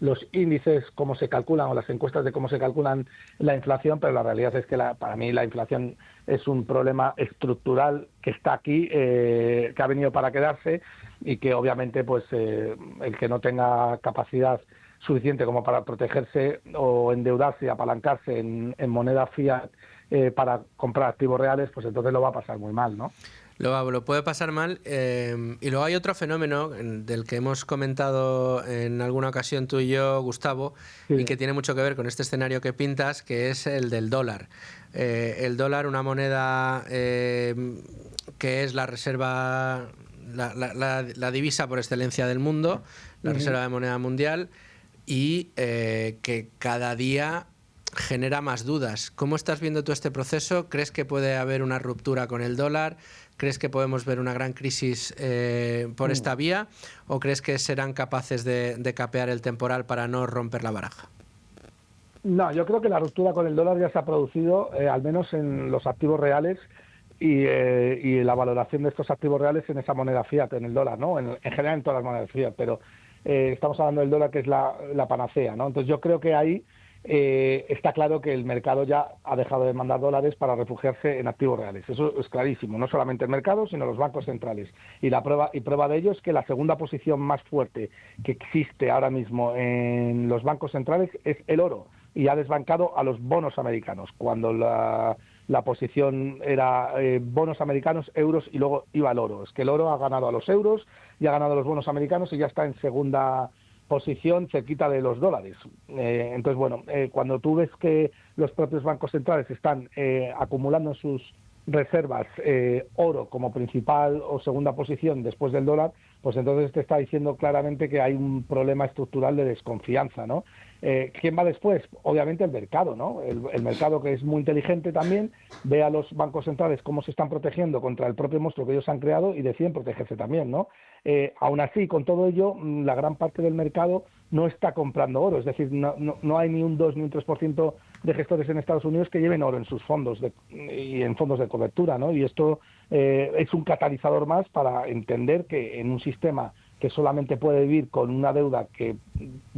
los índices, cómo se calculan, o las encuestas de cómo se calculan la inflación, pero la realidad es que para mí la inflación es un problema estructural que está aquí, que ha venido para quedarse y que obviamente pues el que no tenga capacidad suficiente como para protegerse o endeudarse y apalancarse en moneda fiat para comprar activos reales, pues entonces lo va a pasar muy mal, ¿no? Lo puede pasar mal. Y luego hay otro fenómeno del que hemos comentado en alguna ocasión tú y yo, Gustavo, sí, y que tiene mucho que ver con este escenario que pintas, que es el del dólar. El dólar, una moneda que es la reserva, la divisa por excelencia del mundo, la reserva de moneda mundial, y que cada día genera más dudas. ¿Cómo estás viendo tú este proceso? ¿Crees que puede haber una ruptura con el dólar? ¿Crees que podemos ver una gran crisis por esta vía? ¿O crees que serán capaces de capear el temporal para no romper la baraja? No, yo creo que la ruptura con el dólar ya se ha producido, al menos en los activos reales y la valoración de estos activos reales en esa moneda fiat, en el dólar, ¿no? En general en todas las monedas fiat, pero estamos hablando del dólar, que es la panacea, ¿no? Entonces yo creo que ahí está claro que el mercado ya ha dejado de mandar dólares para refugiarse en activos reales. Eso es clarísimo, no solamente el mercado, sino los bancos centrales. Y prueba de ello es que la segunda posición más fuerte que existe ahora mismo en los bancos centrales es el oro, y ha desbancado a los bonos americanos, cuando la posición era bonos americanos, euros y luego iba el oro. Es que el oro ha ganado a los euros y ha ganado a los bonos americanos y ya está en segunda posición cerquita de los dólares. Entonces, bueno, cuando tú ves que los propios bancos centrales están acumulando en sus reservas oro como principal o segunda posición después del dólar, pues entonces te está diciendo claramente que hay un problema estructural de desconfianza, ¿no? ¿Quién va después? Obviamente el mercado, ¿no? El mercado, que es muy inteligente también, ve a los bancos centrales cómo se están protegiendo contra el propio monstruo que ellos han creado y deciden protegerse también, ¿no? Aún así, con todo ello, la gran parte del mercado no está comprando oro, es decir, no hay ni un 2 ni un 3% de gestores en Estados Unidos que lleven oro en sus fondos y en fondos de cobertura, ¿no? Y esto es un catalizador más para entender que en un sistema que solamente puede vivir con una deuda que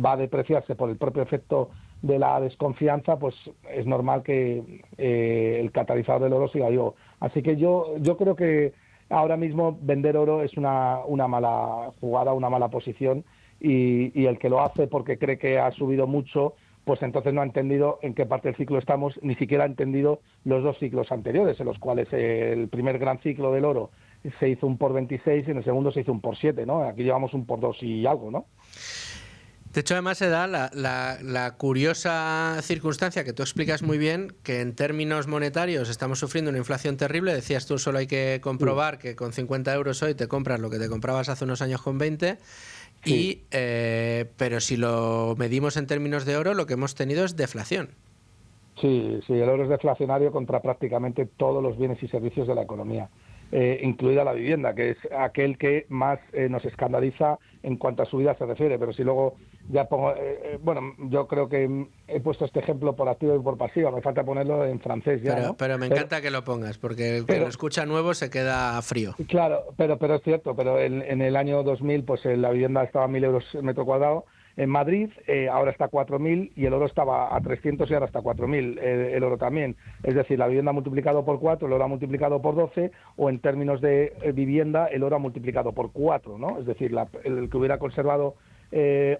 va a depreciarse por el propio efecto de la desconfianza, pues es normal que el catalizador del oro siga vivo. Así que yo creo que ahora mismo vender oro es una mala jugada, una mala posición, y el que lo hace porque cree que ha subido mucho, pues entonces no ha entendido en qué parte del ciclo estamos, ni siquiera ha entendido los dos ciclos anteriores, en los cuales el primer gran ciclo del oro se hizo un por 26 y en el segundo se hizo un por 7, ¿no? Aquí llevamos un por 2 y algo, ¿no? De hecho, además se da la curiosa circunstancia que tú explicas muy bien, que en términos monetarios estamos sufriendo una inflación terrible. Decías tú, solo hay que comprobar que con 50 euros hoy te compras lo que te comprabas hace unos años con 20. Sí. Pero si lo medimos en términos de oro, lo que hemos tenido es deflación. Sí, el oro es deflacionario contra prácticamente todos los bienes y servicios de la economía, incluida la vivienda, que es aquel que más nos escandaliza en cuanto a subida se refiere. Pero si luego ya pongo, bueno, yo creo que he puesto este ejemplo por activa y por pasiva, me falta ponerlo en francés ya, ¿no? Pero me encanta que lo pongas, porque el que lo escucha nuevo se queda frío. Claro, pero es cierto, pero en el año 2000 pues la vivienda estaba a 1.000 euros el metro cuadrado. En Madrid ahora está a 4.000 y el oro estaba a 300 y ahora está a 4.000, el oro también. Es decir, la vivienda ha multiplicado por 4, el oro ha multiplicado por 12, o en términos de vivienda, el oro ha multiplicado por 4, ¿no? Es decir, el que hubiera conservado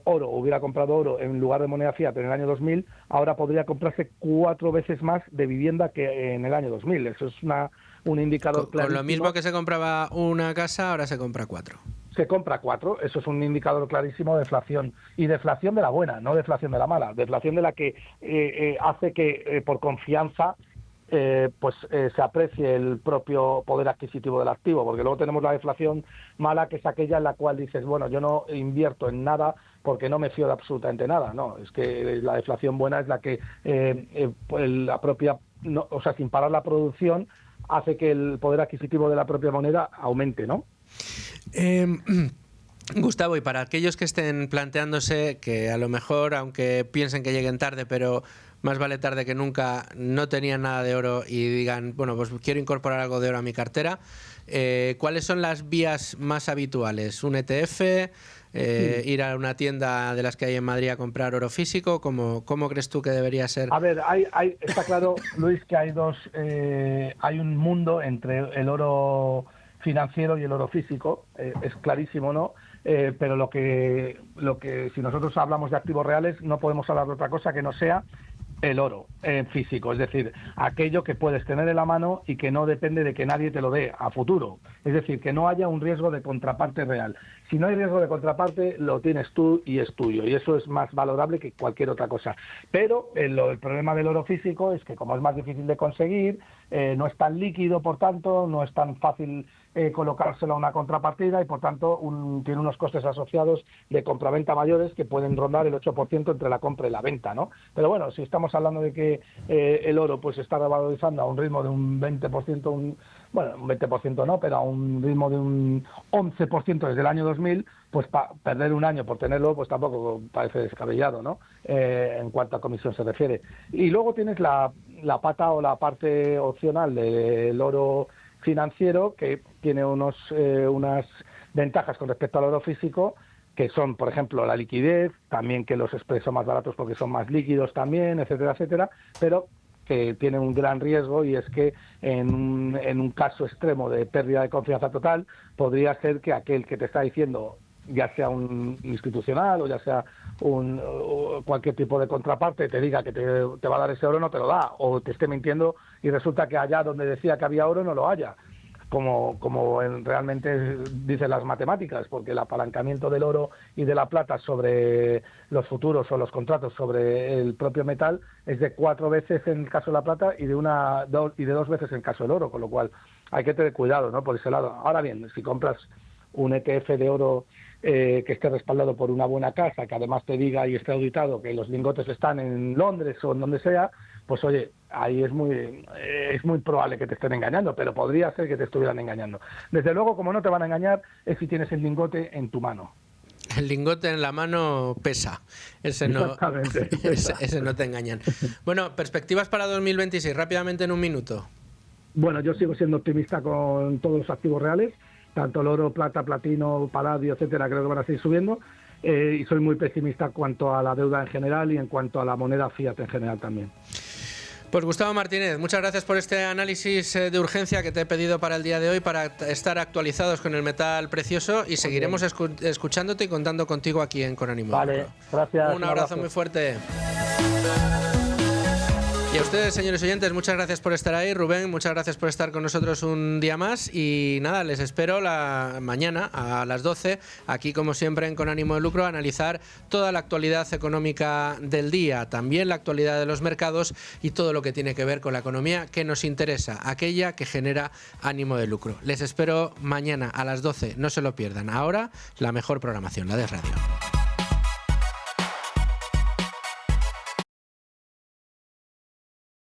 oro, hubiera comprado oro en lugar de moneda fiat en el año 2000, ahora podría comprarse 4 veces más de vivienda que en el año 2000. Eso es un indicador clarísimo. Con lo mismo que se compraba una casa, ahora se compra 4. Se compra 4, eso es un indicador clarísimo de deflación, y deflación de la buena, no deflación de la mala, deflación de la que hace que por confianza se aprecie el propio poder adquisitivo del activo, porque luego tenemos la deflación mala, que es aquella en la cual dices, bueno, yo no invierto en nada porque no me fío de absolutamente nada. No, es que la deflación buena es la que la propia, no, o sea, sin parar la producción, hace que el poder adquisitivo de la propia moneda aumente, ¿no? Gustavo, y para aquellos que estén planteándose que a lo mejor, aunque piensen que lleguen tarde, pero más vale tarde que nunca, no tenían nada de oro y digan, bueno, pues quiero incorporar algo de oro a mi cartera, ¿cuáles son las vías más habituales? ¿Un ETF? ¿Ir a una tienda de las que hay en Madrid a comprar oro físico? ¿Cómo crees tú que debería ser? A ver, está claro, Luis, que hay un mundo entre el oro financiero y el oro físico, es clarísimo, ¿no? Pero lo que si nosotros hablamos de activos reales, no podemos hablar de otra cosa que no sea el oro físico, es decir, aquello que puedes tener en la mano y que no depende de que nadie te lo dé a futuro, es decir, que no haya un riesgo de contraparte real. Si no hay riesgo de contraparte, lo tienes tú y es tuyo, y eso es más valorable que cualquier otra cosa. Pero el problema del oro físico es que, como es más difícil de conseguir, no es tan líquido, por tanto, no es tan fácil colocárselo a una contrapartida, y por tanto tiene unos costes asociados de compraventa mayores que pueden rondar el 8% entre la compra y la venta, ¿no? Pero bueno, si estamos hablando de que el oro pues está revalorizando a un ritmo de un 20%, un 20% no, pero a un ritmo de un 11% desde el año 2000, pues perder un año por tenerlo, pues tampoco parece descabellado, ¿no? En cuanto a comisión se refiere. Y luego tienes la pata o la parte opcional del oro financiero, que tiene unas ventajas con respecto al oro físico, que son, por ejemplo, la liquidez, también que los spreads son más baratos porque son más líquidos también, etcétera, etcétera, pero que tiene un gran riesgo, y es que en un caso extremo de pérdida de confianza total, podría ser que aquel que te está diciendo, ya sea un institucional o ya sea cualquier tipo de contraparte, te diga que te va a dar ese oro, no te lo da, o te esté mintiendo y resulta que allá donde decía que había oro no lo haya, como realmente dicen las matemáticas, porque el apalancamiento del oro y de la plata sobre los futuros o los contratos sobre el propio metal es de 4 veces en el caso de la plata y de 2 veces en el caso del oro, con lo cual hay que tener cuidado, ¿no?, por ese lado. Ahora bien, si compras un ETF de oro que esté respaldado por una buena casa, que además te diga y esté auditado que los lingotes están en Londres o en donde sea, pues oye, ahí es muy probable que te estén engañando, pero podría ser que te estuvieran engañando. Desde luego, como no te van a engañar, es si tienes el lingote en tu mano. El lingote en la mano pesa. Ese no te engañan. Bueno, perspectivas para 2026, rápidamente en un minuto. Bueno, yo sigo siendo optimista con todos los activos reales, tanto el oro, plata, platino, paladio, etcétera, creo que van a seguir subiendo, y soy muy pesimista en cuanto a la deuda en general y en cuanto a la moneda fiat en general también. Pues Gustavo Martínez, muchas gracias por este análisis de urgencia que te he pedido para el día de hoy, para estar actualizados con el metal precioso, y seguiremos escuchándote y contando contigo aquí en Con Ánimo. Vale, gracias. Un abrazo muy fuerte. Y a ustedes, señores oyentes, muchas gracias por estar ahí. Rubén, muchas gracias por estar con nosotros un día más. Y nada, les espero mañana a las 12, aquí como siempre en Con Ánimo de Lucro, a analizar toda la actualidad económica del día, también la actualidad de los mercados y todo lo que tiene que ver con la economía que nos interesa, aquella que genera ánimo de lucro. Les espero mañana a las 12, no se lo pierdan. Ahora, la mejor programación, la de radio.